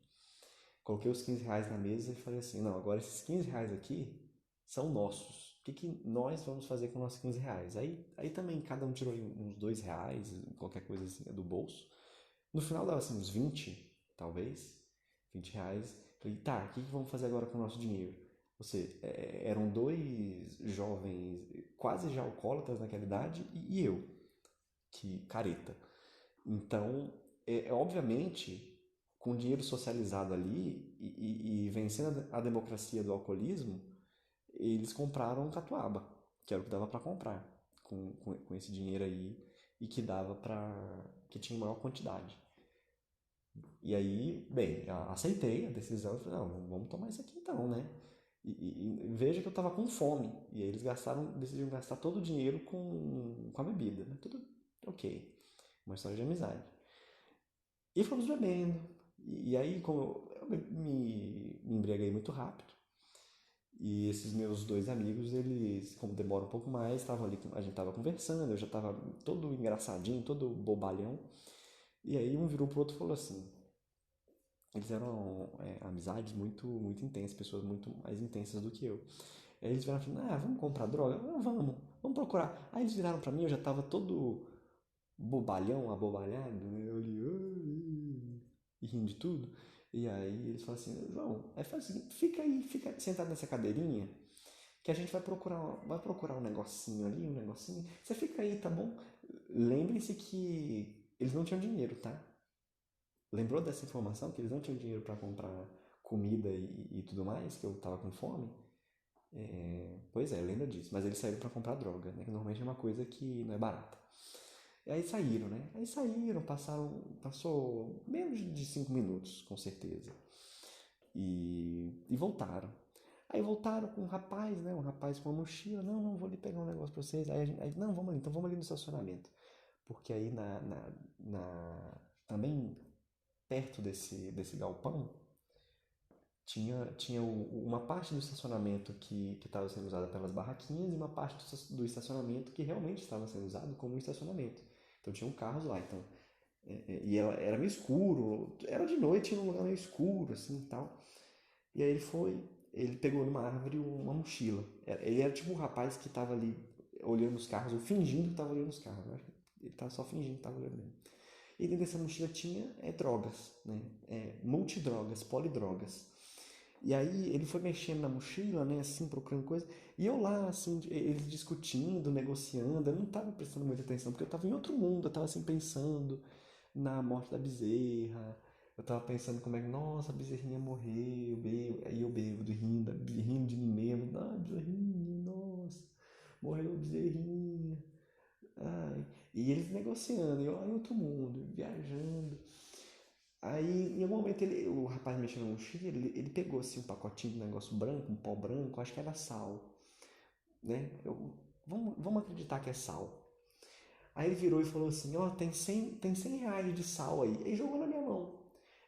Coloquei os 15 reais na mesa e falei assim, não, agora esses 15 reais aqui são nossos. O que nós vamos fazer com os nossos 15 reais? Aí também cada um tirou uns 2 reais, qualquer coisa assim, do bolso. No final dava assim uns 20, talvez, 20 reais. Falei, tá, o que vamos fazer agora com o nosso dinheiro? Ou seja, eram dois jovens quase já alcoólatras naquela idade e eu, que careta. Então, obviamente, com dinheiro socializado ali e vencendo a democracia do alcoolismo, eles compraram catuaba, que era o que dava para comprar com esse dinheiro aí. e que dava que tinha maior quantidade. E aí, bem, aceitei a decisão e falei, não, vamos tomar isso aqui então, né? E veja que eu tava com fome. E aí eles decidiram gastar todo o dinheiro com a bebida, né? Tudo ok. Uma história de amizade. E fomos bebendo. E aí, como me embriaguei muito rápido, e esses meus dois amigos, eles, como demora um pouco mais, estavam ali, a gente tava conversando, eu já tava todo engraçadinho, todo bobalhão. E aí um virou pro outro e falou assim, eles eram amizades muito intensas, pessoas muito mais intensas do que eu. Aí eles viraram e falaram, vamos comprar droga? Vamos procurar. Aí eles viraram pra mim, eu já tava todo bobalhão, abobalhado, né? Eu ali, e rindo de tudo. E aí eles falaram assim, João, faz o seguinte, fica sentado nessa cadeirinha, que a gente vai procurar um negocinho ali, um negocinho. Você fica aí, tá bom? Lembrem-se que eles não tinham dinheiro, tá? Lembrou dessa informação que eles não tinham dinheiro para comprar comida e tudo mais, que eu tava com fome? Pois é, lembra disso. Mas eles saíram para comprar droga, né? Que normalmente é uma coisa que não é barata. E aí saíram, né? Aí saíram, passou menos de 5 minutos, com certeza. E voltaram. Aí voltaram com um rapaz, né? Um rapaz com uma mochila. Não, vou ali pegar um negócio pra vocês. Aí não, vamos ali, então vamos ali no estacionamento. Porque aí também perto desse galpão tinha uma parte do estacionamento que estava sendo usada pelas barraquinhas e uma parte do estacionamento que realmente estava sendo usado como um estacionamento. Então tinham carros lá, então e era meio escuro, era de noite num lugar meio escuro assim e tal. E aí ele pegou numa árvore uma mochila. Ele era tipo um rapaz que estava ali olhando os carros, ou fingindo que estava olhando os carros. Eu acho que ele estava só fingindo que estava olhando mesmo. E dentro dessa mochila tinha drogas, né? Multidrogas, polidrogas. E aí ele foi mexendo na mochila, né, assim, procurando coisa. E eu lá, assim, eles discutindo, negociando, eu não estava prestando muita atenção, porque eu estava em outro mundo, eu estava assim pensando na morte da bezerra. Eu estava pensando como é que, nossa, a bezerrinha morreu, aí eu bêbado, rindo de mim mesmo. Ah, bezerrinha, nossa, morreu a bezerrinha. Ai. E eles negociando, e eu lá em outro mundo, viajando. Aí, em algum momento, o rapaz mexendo no mochila, ele pegou assim um pacotinho de negócio branco, um pó branco, acho que era sal, né? Vamos acreditar que é sal. Aí ele virou e falou assim, tem 100 reais de sal aí. Aí jogou na minha mão.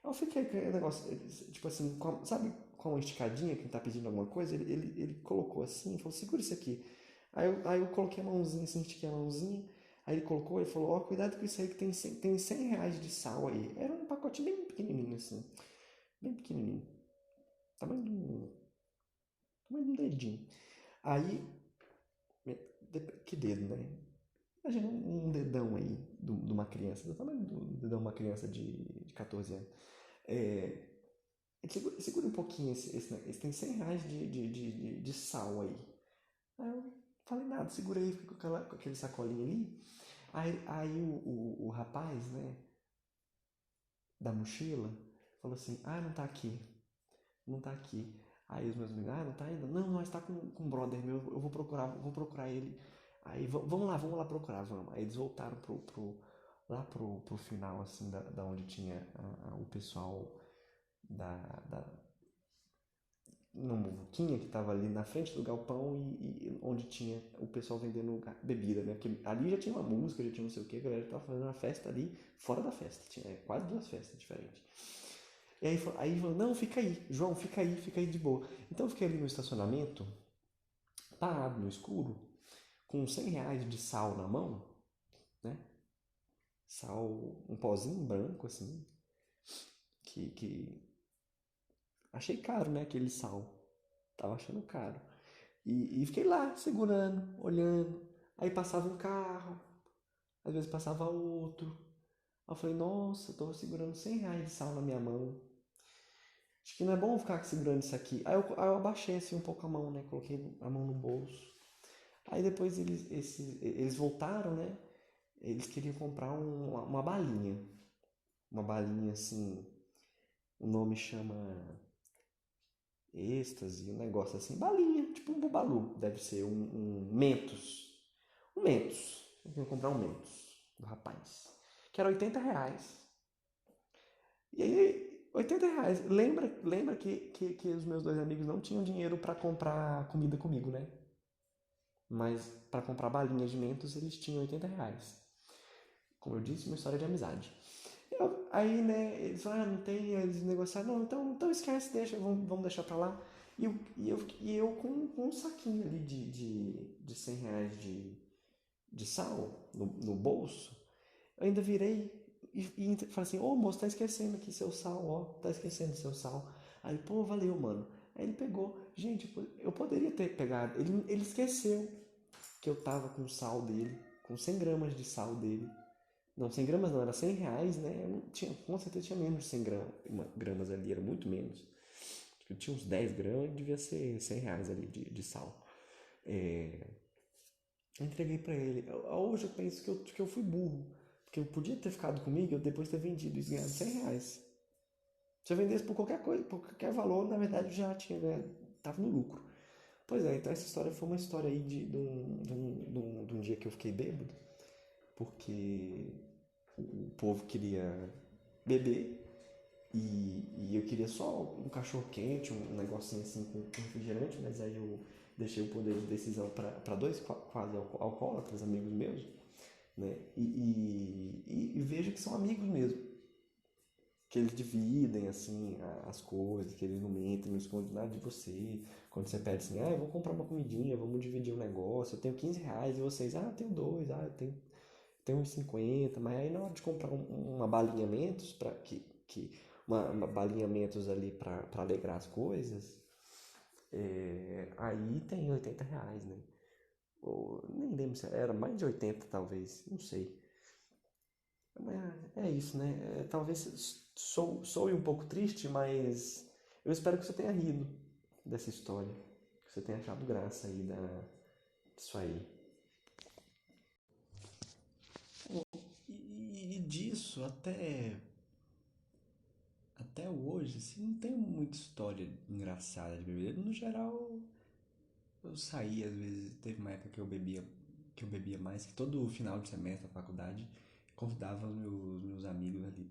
Eu fiquei com o negócio, tipo assim, sabe com uma esticadinha, quem tá pedindo alguma coisa, ele colocou assim, falou, segura isso aqui. Aí eu coloquei a mãozinha, assim, estiquei a mãozinha, aí ele colocou e falou, cuidado com isso aí que tem 100 reais de sal aí. Era um pacote bem pequenininho, assim, bem pequenininho, tamanho de um dedinho. Aí, que dedo, né? Imagina um dedão aí de uma criança, do tamanho do dedão de uma criança de 14 anos. É, segura um pouquinho esse tem 100 reais de sal aí. Aí eu falei nada, segurei, fiquei com aquele sacolinho ali. Aí o rapaz, né, da mochila, falou assim, não tá aqui, não tá aqui. Aí os meus amigos, não tá ainda? Não, mas tá com um brother meu, eu vou procurar ele. Aí vamos lá procurar, vamos. Aí eles voltaram lá pro final, assim, da onde tinha o pessoal da uma muvuquinha que estava ali na frente do galpão e onde tinha o pessoal vendendo bebida, né? Porque ali já tinha uma música, já tinha não sei o que, a galera tava fazendo uma festa ali fora da festa, tinha quase 2 festas diferentes. E aí falou, não, fica aí, João, fica aí de boa. Então eu fiquei ali no estacionamento, parado no escuro, com 100 reais de sal na mão, né? Sal, um pozinho branco assim, que achei caro, né? Aquele sal. Tava achando caro. E fiquei lá, segurando, olhando. Aí passava um carro, às vezes passava outro. Aí eu falei, nossa, eu tô segurando 100 reais de sal na minha mão. Acho que não é bom ficar segurando isso aqui. Aí eu abaixei assim um pouco a mão, né? Coloquei a mão no bolso. Aí depois eles voltaram, né? Eles queriam comprar uma balinha. Uma balinha assim, o nome chama êxtase, um negócio assim, balinha, tipo um bubalu, deve ser um Mentos. Um Mentos. Eu queria comprar um Mentos. do rapaz, que era R$ 80. E aí, R$ 80. Lembra que os meus dois amigos não tinham dinheiro para comprar comida comigo, né? Mas para comprar balinhas de Mentos eles tinham R$ 80. Como eu disse, uma história de amizade. Aí, né, eles falaram, não tem, eles negociaram, não, então esquece, deixa, vamos deixar pra lá. E eu com um saquinho ali de R$ 100 de sal no bolso, eu ainda virei e falei assim, ô moço, tá esquecendo aqui seu sal, ó, tá esquecendo seu sal. Aí, pô, valeu, mano. Aí ele pegou, gente, eu poderia ter pegado, ele esqueceu que eu tava com o sal dele, com 100 gramas de sal dele. Não, 100 gramas não, era R$ 100, né? Eu não tinha, com certeza tinha menos de 100 gramas ali, era muito menos. Acho que eu tinha uns 10 gramas e devia ser R$ 100 ali de sal. Eu entreguei pra ele. Hoje eu penso que eu fui burro. Porque eu podia ter ficado comigo e eu depois ter vendido e ganhado R$ 100. Se eu vendesse por qualquer coisa, por qualquer valor, na verdade eu já tinha ganhado, tava no lucro. Pois é, então essa história foi uma história aí de um dia que eu fiquei bêbado, porque o povo queria beber e eu queria só um cachorro quente, um negocinho assim com refrigerante, mas aí eu deixei o poder de decisão para dois quase alcoólatras, amigos meus, né? E vejo que são amigos mesmo, que eles dividem assim as coisas, que eles não mentem, não escondem nada de você. Quando você pede assim, eu vou comprar uma comidinha, vamos dividir um negócio, eu tenho R$ 15 e vocês, eu tenho dois, eu tenho uns 50, mas aí na hora de comprar uma balinha Mentos, uma balinha Mentos ali para alegrar as coisas, aí tem R$ 80, né? Ou, nem lembro se era mais de 80 talvez, não sei. Mas é isso, né? Talvez soe um pouco triste, mas eu espero que você tenha rido dessa história, que você tenha achado graça aí disso aí. E disso, até hoje, assim, não tem muita história engraçada de bebida. No geral, eu saía, às vezes, teve uma época que eu bebia mais, que todo final de semestre da faculdade convidava os meus amigos ali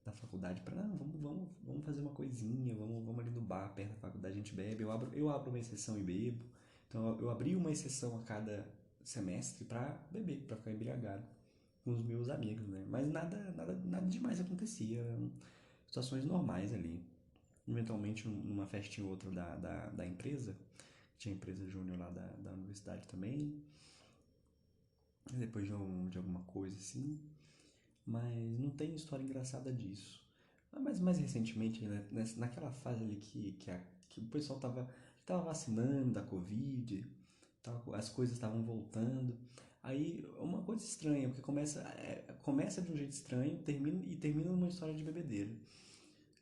da faculdade para não, vamos fazer uma coisinha, vamos ali no bar perto da faculdade, a gente bebe, eu abro uma exceção e bebo. Então eu abri uma exceção a cada semestre para beber, para ficar embriagado com os meus amigos, né? Mas nada demais acontecia, eram situações normais ali. Eventualmente numa festinha ou outra da empresa, tinha empresa júnior lá da universidade também, depois de alguma coisa assim, mas não tem história engraçada disso. Mas mais recentemente, né, naquela fase ali que o pessoal tava vacinando da Covid, as coisas estavam voltando. Aí uma coisa estranha, porque começa de um jeito estranho termina numa história de bebedeira.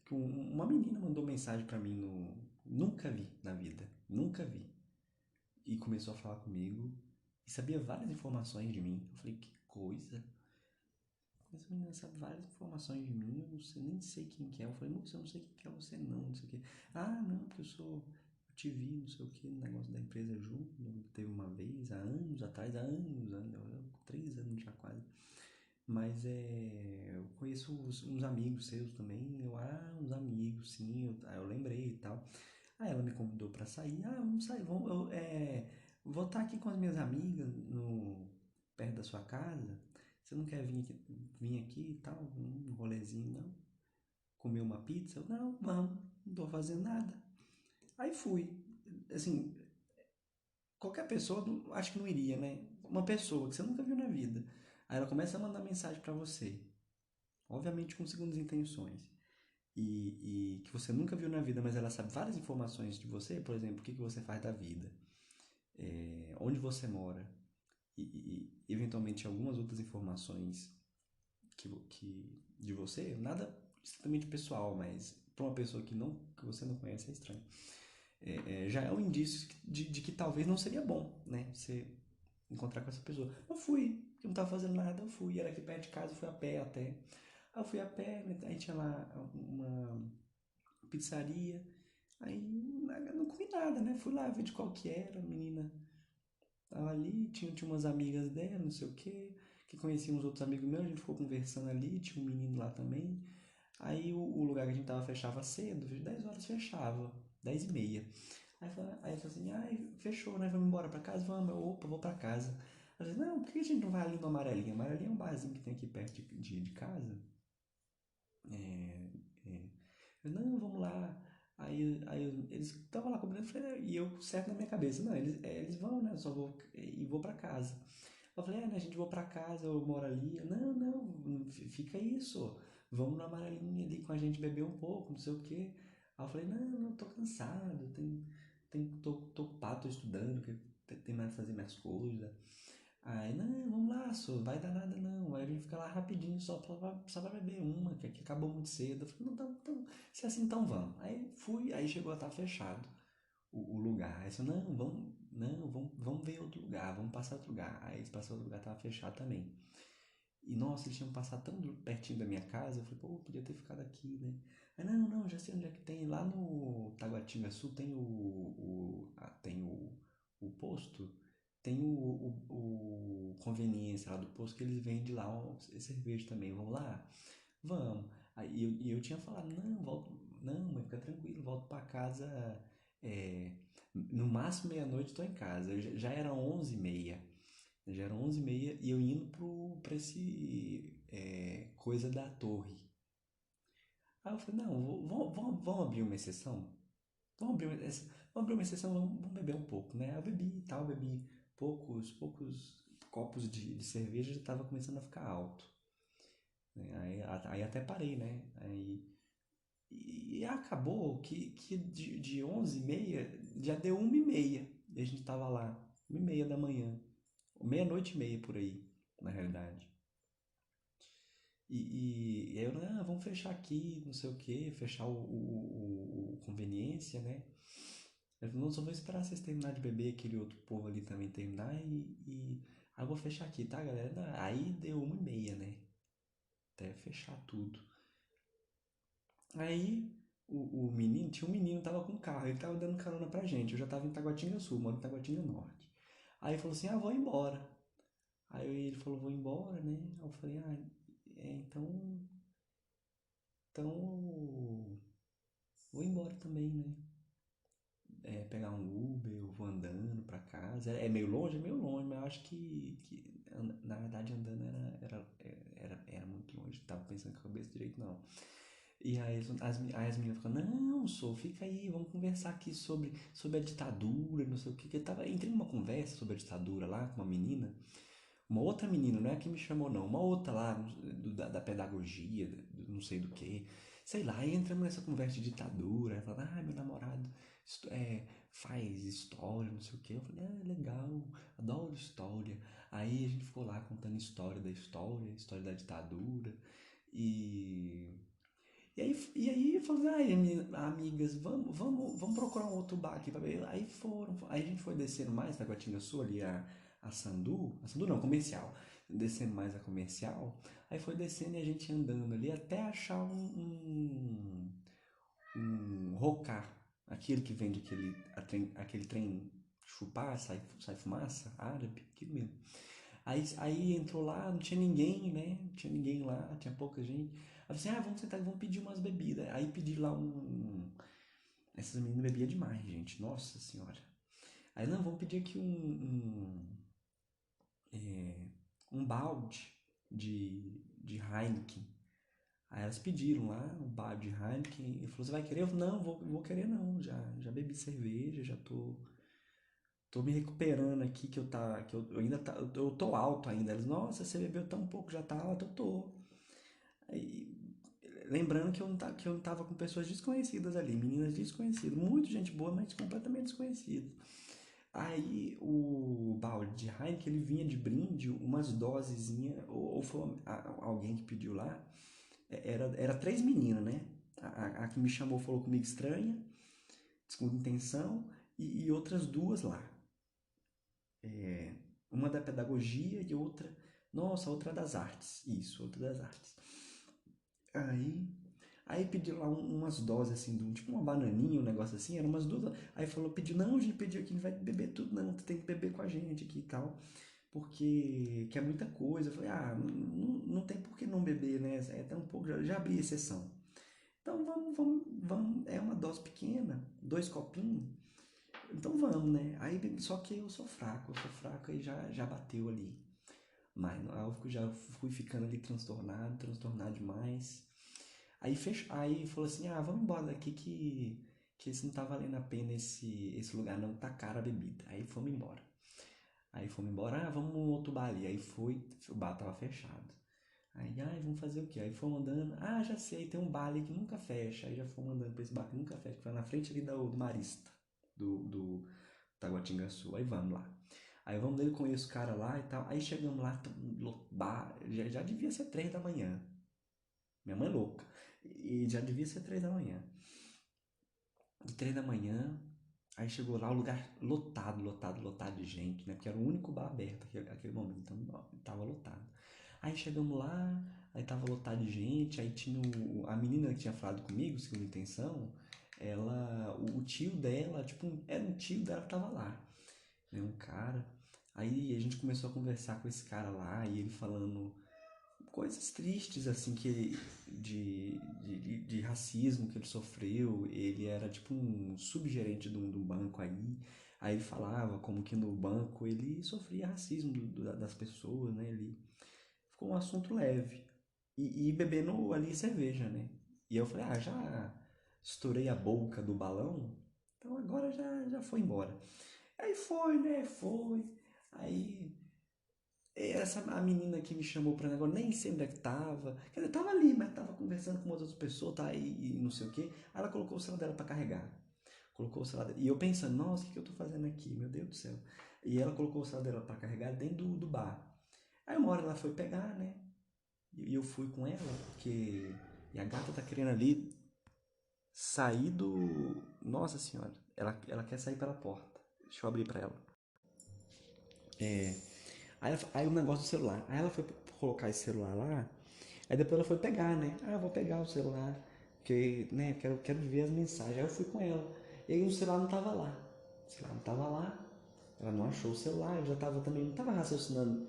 Que uma menina mandou mensagem pra mim no. Nunca vi na vida, nunca vi. E começou a falar comigo e sabia várias informações de mim. Eu falei, que coisa. Essa menina sabe várias informações de mim, eu não sei, nem sei quem que é. Eu falei, moça, eu não sei quem que é você não sei o que. Ah, não, porque eu te vi, não sei o que, no negócio da empresa Ju, teve uma vez, há anos atrás, 3 anos já quase. Mas eu conheço uns amigos seus também. Uns amigos, sim, aí eu lembrei e tal. Aí ela me convidou pra sair. Vamos sair, vou estar aqui com as minhas amigas perto da sua casa. Você não quer vir aqui e tal, um rolezinho, não? Comer uma pizza? Eu, não, vamos, não tô fazendo nada. Aí fui. Assim, qualquer pessoa, acho que não iria, né? Uma pessoa que você nunca viu na vida. Aí ela começa a mandar mensagem pra você, obviamente com segundas intenções, e que você nunca viu na vida, mas ela sabe várias informações de você, por exemplo, o que você faz da vida, onde você mora, e eventualmente algumas outras informações de você, nada estritamente pessoal, mas para uma pessoa que você não conhece é estranho. Já é um indício de que talvez não seria bom, né? Você encontrar com essa pessoa. Eu fui, eu não estava fazendo nada, eu fui, era aqui perto de casa, eu fui a pé até. Aí eu fui a pé, aí tinha lá uma pizzaria, aí não comi nada, né? Fui lá ver de qual que era, a menina. ali, tinha umas amigas dela, não sei o quê, que conheciam uns outros amigos meus, a gente ficou conversando ali, tinha um menino lá também. Aí o lugar que a gente tava fechava cedo, 10 horas fechava, 10 e meia. Aí eu falei assim, ai, fechou, né? Vamos embora pra casa? Vamos. Eu, opa, vou pra casa. Eu falei, não, por que a gente não vai ali no Amarelinha? Amarelinha é um barzinho que tem aqui perto de casa. É, é. Eu, não, vamos lá. Eles estavam lá combinando, eu falei, e eu certo na minha cabeça, não, eles vão, né? Eu só vou e vou pra casa. Eu falei, né, a gente vou pra casa, eu moro ali. Não, não, fica isso. Vamos no Amarelinha ali com a gente beber um pouco, não sei o quê. Aí eu falei, não, não, tô cansado, tô ocupado, tô estudando, tem mais que fazer minhas coisas. Aí, não, vamos lá, só vai dar nada não. Aí a gente fica lá rapidinho só pra beber uma, que aqui acabou muito cedo. Eu falei, não, então, se é assim, então vamos. Aí fui, aí chegou a estar fechado o lugar. Aí eu disse, vamos ver outro lugar, vamos passar outro lugar. Aí eles passaram outro lugar, tava fechado também. E nossa, eles tinham passado tão pertinho da minha casa, eu falei, pô, podia ter ficado aqui, né? Aí, não, não, já sei onde é que tem. Lá no Taguatinga Sul tem o posto, tem o conveniência lá do posto que eles vendem lá cerveja também. Vamos lá? Vamos. Aí eu tinha falado, não, volto, não, mas fica tranquilo, volto pra casa, é, no máximo meia-noite estou em casa. Já era 11h30. Já era 11h30 e eu indo pra esse coisa da torre. Aí eu falei, não, vamos abrir uma exceção? Vamos abrir vamos abrir uma exceção, vamos beber um pouco, né? Eu bebi e tal, bebi poucos copos de cerveja, já estava começando a ficar alto. Né? Aí até parei, né? E acabou que de 11h30 já deu 1h30 e a gente tava lá, 1h30 da manhã, meia-noite e meia por aí, na realidade. E aí eu, não, vamos fechar aqui, não sei o que, fechar o conveniência, né? Eu falei, não, só vou esperar vocês terminar de beber, aquele outro povo ali também terminar aí eu vou fechar aqui, tá, galera? Aí deu 1h30, né? Até fechar tudo. Aí o menino, tinha um menino que tava com carro, ele tava dando carona pra gente. Eu já tava em Taguatinga Sul, moro em Taguatinga Norte. Aí ele falou assim, vou embora. Aí ele falou, vou embora, né? Aí eu falei, então vou embora também, né? Pegar um Uber, eu vou andando pra casa. É meio longe? É meio longe, mas eu acho que na verdade andando era muito longe. Não tava pensando com a cabeça direito, não. E aí as meninas ficam, não, sou, fica aí, vamos conversar aqui sobre a ditadura, não sei o que. Eu entrei numa conversa sobre a ditadura lá com uma menina, uma outra menina, não é a que me chamou não, uma outra lá da pedagogia, não sei do que. Sei lá, aí entramos nessa conversa de ditadura, ela fala, meu namorado faz história, não sei o que. Eu falei, legal, adoro história. Aí a gente ficou lá contando história da ditadura. E e aí falou, amigas, vamos procurar um outro bar aqui pra ver. Aí a gente foi descendo mais na Sul ali a Sandu não, comercial, descendo mais a comercial, aí foi descendo e a gente andando ali até achar um rocar, aquele que vende aquele trem chupar, sai fumaça, árabe, aquilo mesmo. Aí entrou lá, não tinha ninguém, né? Não tinha ninguém lá, tinha pouca gente. Aí eu falei assim, vamos sentar e vamos pedir umas bebidas. Aí pedi lá Essas meninas bebiam demais, gente. Nossa senhora. Aí, não, vamos pedir aqui um balde de Heineken. Aí elas pediram lá um balde de Heineken. E falou, você vai querer? Eu falei, não, vou querer não. Já bebi cerveja, já tô me recuperando aqui, que eu ainda eu tô alto ainda. Eles, nossa, você bebeu tão pouco, já tá alto, eu tô. Aí, lembrando que eu não tava com pessoas desconhecidas ali, meninas desconhecidas, muita gente boa, mas completamente desconhecidas. Aí o balde de Heineken, ele vinha de brinde umas dosezinhas, ou foi alguém que pediu lá, era três meninas, né? A que me chamou falou comigo estranha, com intenção, e outras duas lá. Uma da pedagogia e outra. Nossa, outra das artes. Isso, outra das artes. Aí. Aí pediu lá umas doses assim, tipo uma bananinha, um negócio assim, eram umas duas. Aí falou, pediu, não, a gente pediu aqui, não vai beber tudo, não, tu tem que beber com a gente aqui e tal, porque que é muita coisa. Eu falei, não tem por que não beber, né? É até um pouco, já abri exceção. Então vamos, é uma dose pequena, 2 copinhos, então vamos, né? Aí, só que eu sou fraco, aí já bateu ali. Mas eu já fui ficando ali transtornado demais. Aí falou assim, vamos embora daqui que isso não tá valendo a pena esse lugar não, tá cara a bebida. Aí fomos embora. Vamos num outro bar ali. Aí o bar tava fechado. Aí, vamos fazer o quê? Aí fomos andando, já sei, tem um bar ali que nunca fecha. Aí já fomos andando pra esse bar que nunca fecha, que foi na frente ali do Marista, do Taguatingaçu. Aí vamos lá. Aí vamos nele, conheço o cara lá e tal. Aí chegamos lá, bar, já devia ser 3 da manhã. Minha mãe é louca. E já devia ser 3 da manhã. De 3 da manhã, aí chegou lá, o lugar lotado de gente, né? Porque era o único bar aberto naquele momento, então ó, tava lotado. Aí chegamos lá, aí tava lotado de gente, aí tinha a menina que tinha falado comigo, segunda intenção, o tio dela, tipo, era um tio dela que tava lá, né? Um cara. Aí a gente começou a conversar com esse cara lá, e ele falando coisas tristes, assim, de racismo que ele sofreu. Ele era tipo um subgerente de um banco aí ele falava como que no banco ele sofria racismo das pessoas, né? Ele ficou um assunto leve. E bebendo ali cerveja, né? E eu falei, já estourei a boca do balão, então agora já foi embora. Aí foi, né? Foi. Aí a menina que me chamou pra negócio, nem sei onde é que tava. Quer dizer, tava ali, mas tava conversando com outras pessoas, tá? E não sei o quê. Aí ela colocou o celular dela pra carregar. Colocou o celular dela. E eu pensando, nossa, o que eu tô fazendo aqui? Meu Deus do céu. E ela colocou o celular dela pra carregar dentro do bar. Aí uma hora ela foi pegar, né? E eu fui com ela, porque. E a gata tá querendo ali sair do. Nossa senhora. Ela quer sair pela porta. Deixa eu abrir pra ela. Aí o negócio do celular. Aí ela foi colocar esse celular lá. Aí depois ela foi pegar, né? Vou pegar o celular. Porque, né, quero ver as mensagens. Aí eu fui com ela. E aí o celular não tava lá. O celular não tava lá. Ela não achou o celular. Eu já tava também, não tava raciocinando.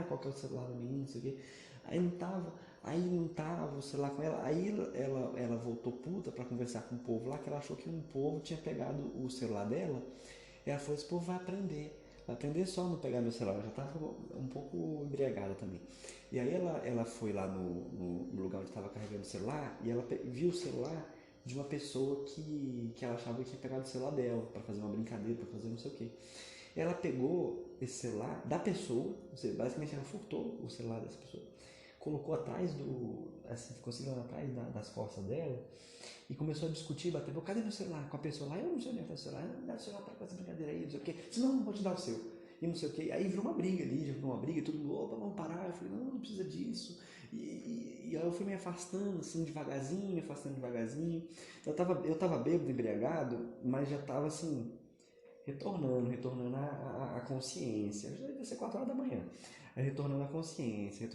Qual que é o celular da menina, não sei o quê. Aí não tava. Aí não tava o celular com ela. Aí ela voltou puta pra conversar com o povo lá, que ela achou que um povo tinha pegado o celular dela. E ela falou, esse povo vai aprender. Vai aprender só a não pegar meu celular. Eu já tava um pouco embriagada também. E aí ela foi lá no lugar onde estava carregando o celular e ela viu o celular de uma pessoa que ela achava que tinha pegado o celular dela para fazer uma brincadeira, para fazer não sei o quê. Ela pegou esse celular da pessoa, ou seja, basicamente ela furtou o celular dessa pessoa, colocou atrás assim, ficou segurando atrás das costas dela e começou a discutir, bater, cadê meu celular? Com a pessoa lá, eu não sei onde é o celular, não dá o celular para essa brincadeira aí, não sei o quê, senão não vou te dar o seu. E não sei o quê. Aí virou uma briga ali, já virou uma briga, e todo mundo, opa, vamos parar. Eu falei, não precisa disso. E aí eu fui me afastando, assim, devagarzinho, afastando devagarzinho. Eu tava bêbado, embriagado, mas já tava, assim, retornando a consciência. Já devia ser 4 horas da manhã. Aí retornando a consciência,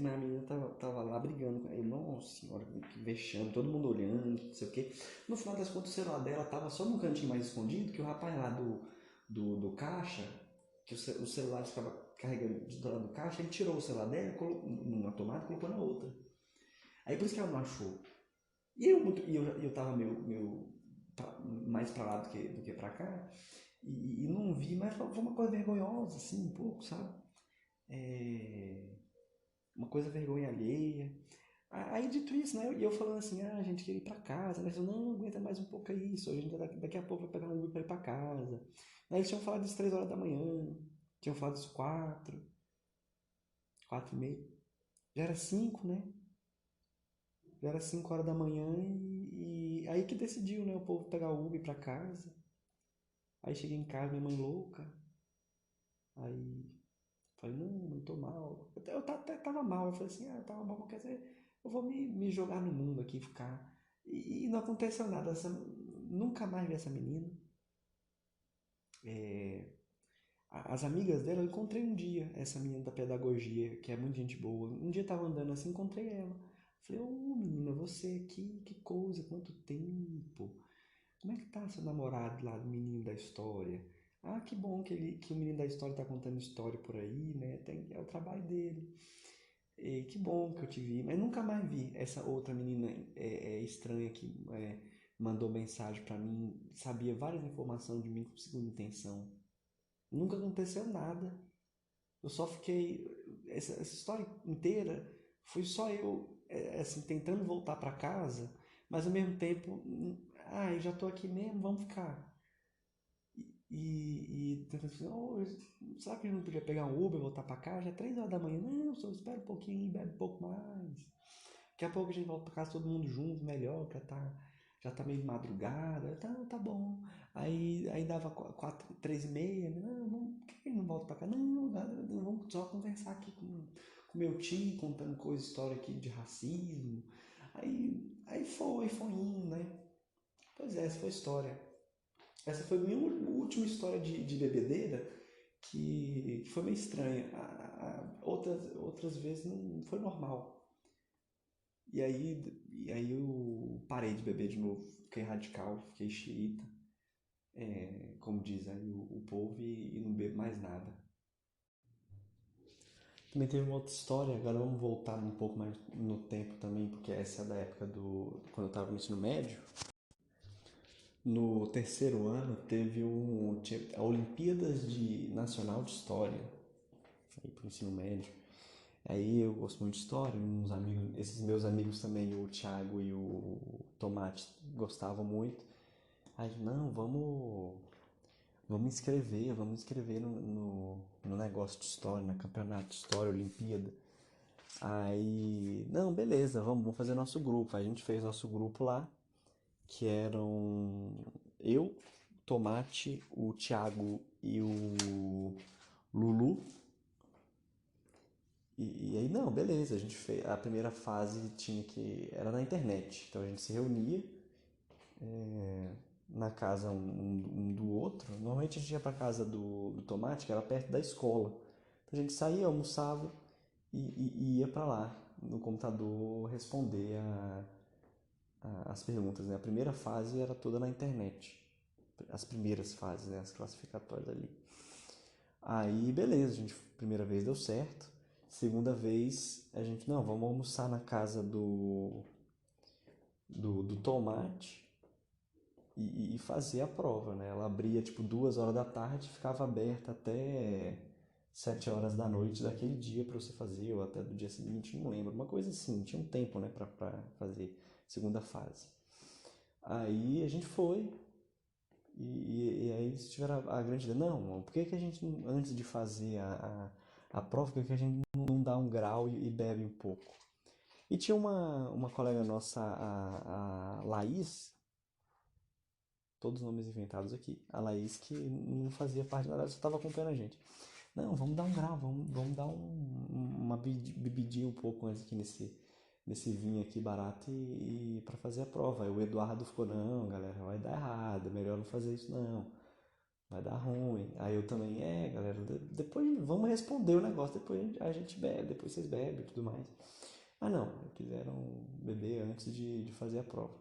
mas a menina tava lá brigando com ele. Nossa senhora, que vexame, todo mundo olhando, não sei o quê. No final das contas, o celular dela tava só num cantinho mais escondido, que o rapaz lá do caixa, que o celular ficava carregando do lado do caixa, ele tirou o celular dela, colocou numa tomada e colocou na outra. Aí por isso que ela não achou. E eu tava mais pra lá do que pra cá, e não vi, mas foi uma coisa vergonhosa, assim, um pouco, sabe? Uma coisa vergonha alheia. Aí dito isso, né? E eu falando assim, a gente quer ir pra casa, né? Eu, não aguenta mais um pouco isso, a gente daqui a pouco vai pegar um Uber pra ir pra casa. Aí eles tinham falado isso 3 horas da manhã, tinham falado isso 4h30. Já era 5, né? Já era 5 horas da manhã e aí que decidiu, né? O povo pegar o Uber pra casa. Aí cheguei em casa, minha mãe louca. Aí falei, não tô mal. Eu até tava mal. Eu falei assim, eu tava mal, quer dizer, eu vou me jogar no mundo aqui, ficar. E não aconteceu nada. Nunca mais vi essa menina. As amigas dela, eu encontrei um dia, essa menina da pedagogia, que é muito gente boa. Um dia eu tava andando assim, encontrei ela. Falei, ô menina, você aqui, que coisa, quanto tempo? Como é que tá seu namorado lá, do menino da história? Ah, que bom que o menino da história tá contando história por aí, né? É o trabalho dele. E que bom que eu te vi, mas nunca mais vi essa outra menina estranha que mandou mensagem pra mim, sabia várias informações de mim com segunda intenção. Nunca aconteceu nada. Eu só fiquei. Essa história inteira foi só eu, assim, tentando voltar pra casa, mas ao mesmo tempo, eu já tô aqui mesmo, vamos ficar. E tentando assim, oh, será que a gente não podia pegar um Uber e voltar pra casa? Já é 3 horas da manhã. Não, só espera um pouquinho, bebe um pouco mais. Daqui a pouco a gente volta pra casa todo mundo junto, melhor, já tá meio de madrugada. Tá bom. Aí dava 4, 3h30. Não, por que ele não volta pra casa? Não, nada, vamos só conversar aqui com meu tio, contando coisa, história aqui de racismo. Aí foi indo, né? Pois é, essa foi a história. Essa foi a minha última história de bebedeira que foi meio estranha. Outras vezes não foi normal. E aí eu parei de beber de novo. Fiquei radical, fiquei xiita, como diz aí o povo, e não bebo mais nada. Também teve uma outra história, agora vamos voltar um pouco mais no tempo também, porque essa é da época quando eu estava no ensino médio. No terceiro ano tinha a Olimpíadas Nacional de História, aí pro ensino médio. Aí eu gosto muito de história, esses meus amigos também, o Thiago e o Tomate, gostavam muito. Aí, não, vamos inscrever no negócio de história, no campeonato de história, Olimpíada. Aí, não, beleza, vamos fazer nosso grupo. Aí a gente fez nosso grupo lá, que eram eu, Tomate, o Thiago e o Lulu. E aí, não, beleza, a gente fez. A primeira fase era na internet. Então a gente se reunia na casa um do outro. Normalmente a gente ia pra casa do Tomate, que era perto da escola. Então a gente saía, almoçava e ia pra lá no computador responder as perguntas, né? A primeira fase era toda na internet. As primeiras fases, né? As classificatórias ali. Aí, beleza, primeira vez deu certo. Segunda vez, a gente, não, vamos almoçar na casa do Tomate e fazer a prova, né? Ela abria tipo 2 horas da tarde, ficava aberta até 7 horas da noite daquele dia para você fazer, ou até do dia seguinte, não lembro. Uma coisa assim, tinha um tempo, né, pra fazer segunda fase. Aí a gente foi, e aí eles tiveram a grande ideia, não, por que a gente, antes de fazer a prova, por que a gente não dá um grau e bebe um pouco? E tinha uma colega nossa, a Laís, todos os nomes inventados aqui, a Laís que não fazia parte da só estava acompanhando a gente. Não, vamos dar um grau, vamos dar uma bebidinha um pouco antes aqui nesse vinho aqui barato e para fazer a prova. Aí o Eduardo ficou, não, galera, vai dar errado, é melhor não fazer isso não, vai dar ruim. Aí eu também, galera, depois vamos responder o negócio, depois a gente bebe, depois vocês bebem e tudo mais. Mas não, quiseram beber antes de fazer a prova.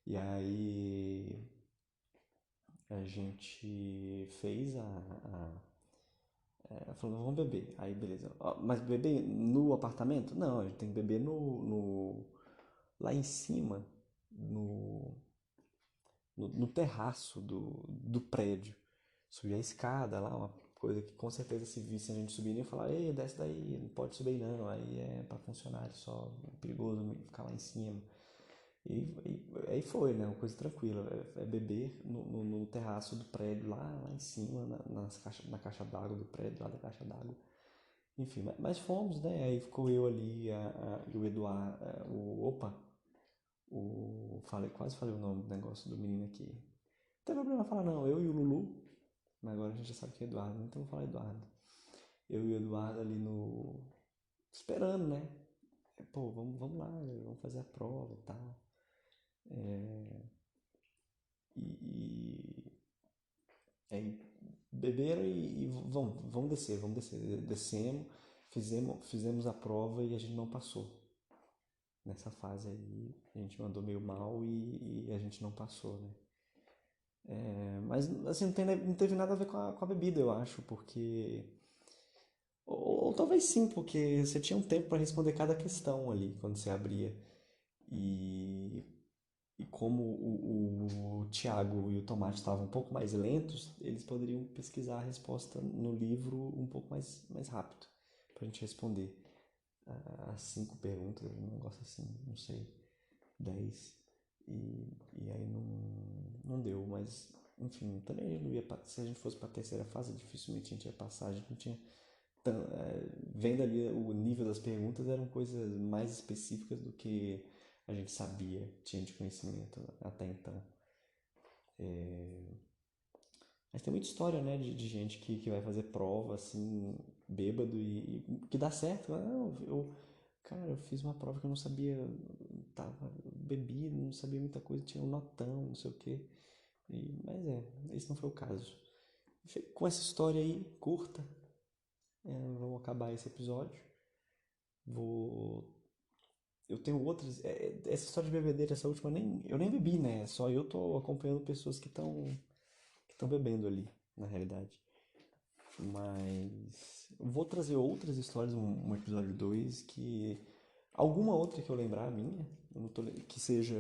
E aí a gente fez falou, vamos beber. Aí beleza. Mas beber no apartamento? Não, a gente tem que beber lá em cima, no, no terraço do prédio. Subir a escada lá, uma coisa que com certeza se visse a gente subir, ia falar, ei, desce daí, não pode subir não, aí é pra funcionário só, é perigoso ficar lá em cima. Aí foi, né? Uma coisa tranquila. É beber no terraço do prédio, lá em cima, na caixa d'água do prédio, lá da caixa d'água. Enfim, mas fomos, né? Aí ficou eu ali e o Eduardo. Quase falei o nome do negócio do menino aqui. Não tem problema falar, não. Eu e o Lulu. Mas agora a gente já sabe que é Eduardo, né? Então eu vou falar Eduardo. Eu e o Eduardo ali no. Esperando, né? Pô, vamos lá, vamos fazer a prova e tal. E aí beberam e vamos descer. Descemos, fizemos a prova e a gente não passou. nessa fase aí a gente mandou meio mal e a gente não passou, né? Mas assim, não teve nada a ver com a bebida, eu acho, porque. Ou talvez sim, porque você tinha um tempo para responder cada questão ali quando você abria. E, e como o Tiago e o Tomate estavam um pouco mais lentos, eles poderiam pesquisar a resposta no livro um pouco mais rápido pra gente responder. As 5 perguntas, um negócio assim, não sei, 10. E aí não deu, mas enfim, também a gente não ia, se a gente fosse pra terceira fase, dificilmente a gente ia passar, a gente não tinha vendo ali o nível das perguntas, eram coisas mais específicas do que a gente sabia, tinha de conhecimento até então. Mas tem muita história, né, de gente que vai fazer prova, assim, bêbado e que dá certo. Cara, eu fiz uma prova que eu não sabia, bebi, não sabia muita coisa, tinha um notão, não sei o quê. Mas esse não foi o caso. Com essa história aí, curta, vamos acabar esse episódio. Vou. Eu tenho outras. Essa história de bebedeira, essa última, eu nem bebi, né? Só eu tô acompanhando pessoas que estão bebendo ali, na realidade. Mas vou trazer outras histórias, um episódio 2 que. Alguma outra que eu lembrar minha, eu não tô, que seja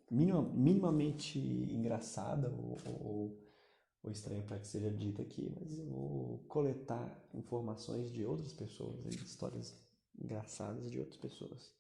minimamente engraçada ou estranha para que seja dita aqui, mas eu vou coletar informações de outras pessoas, histórias engraçadas de outras pessoas.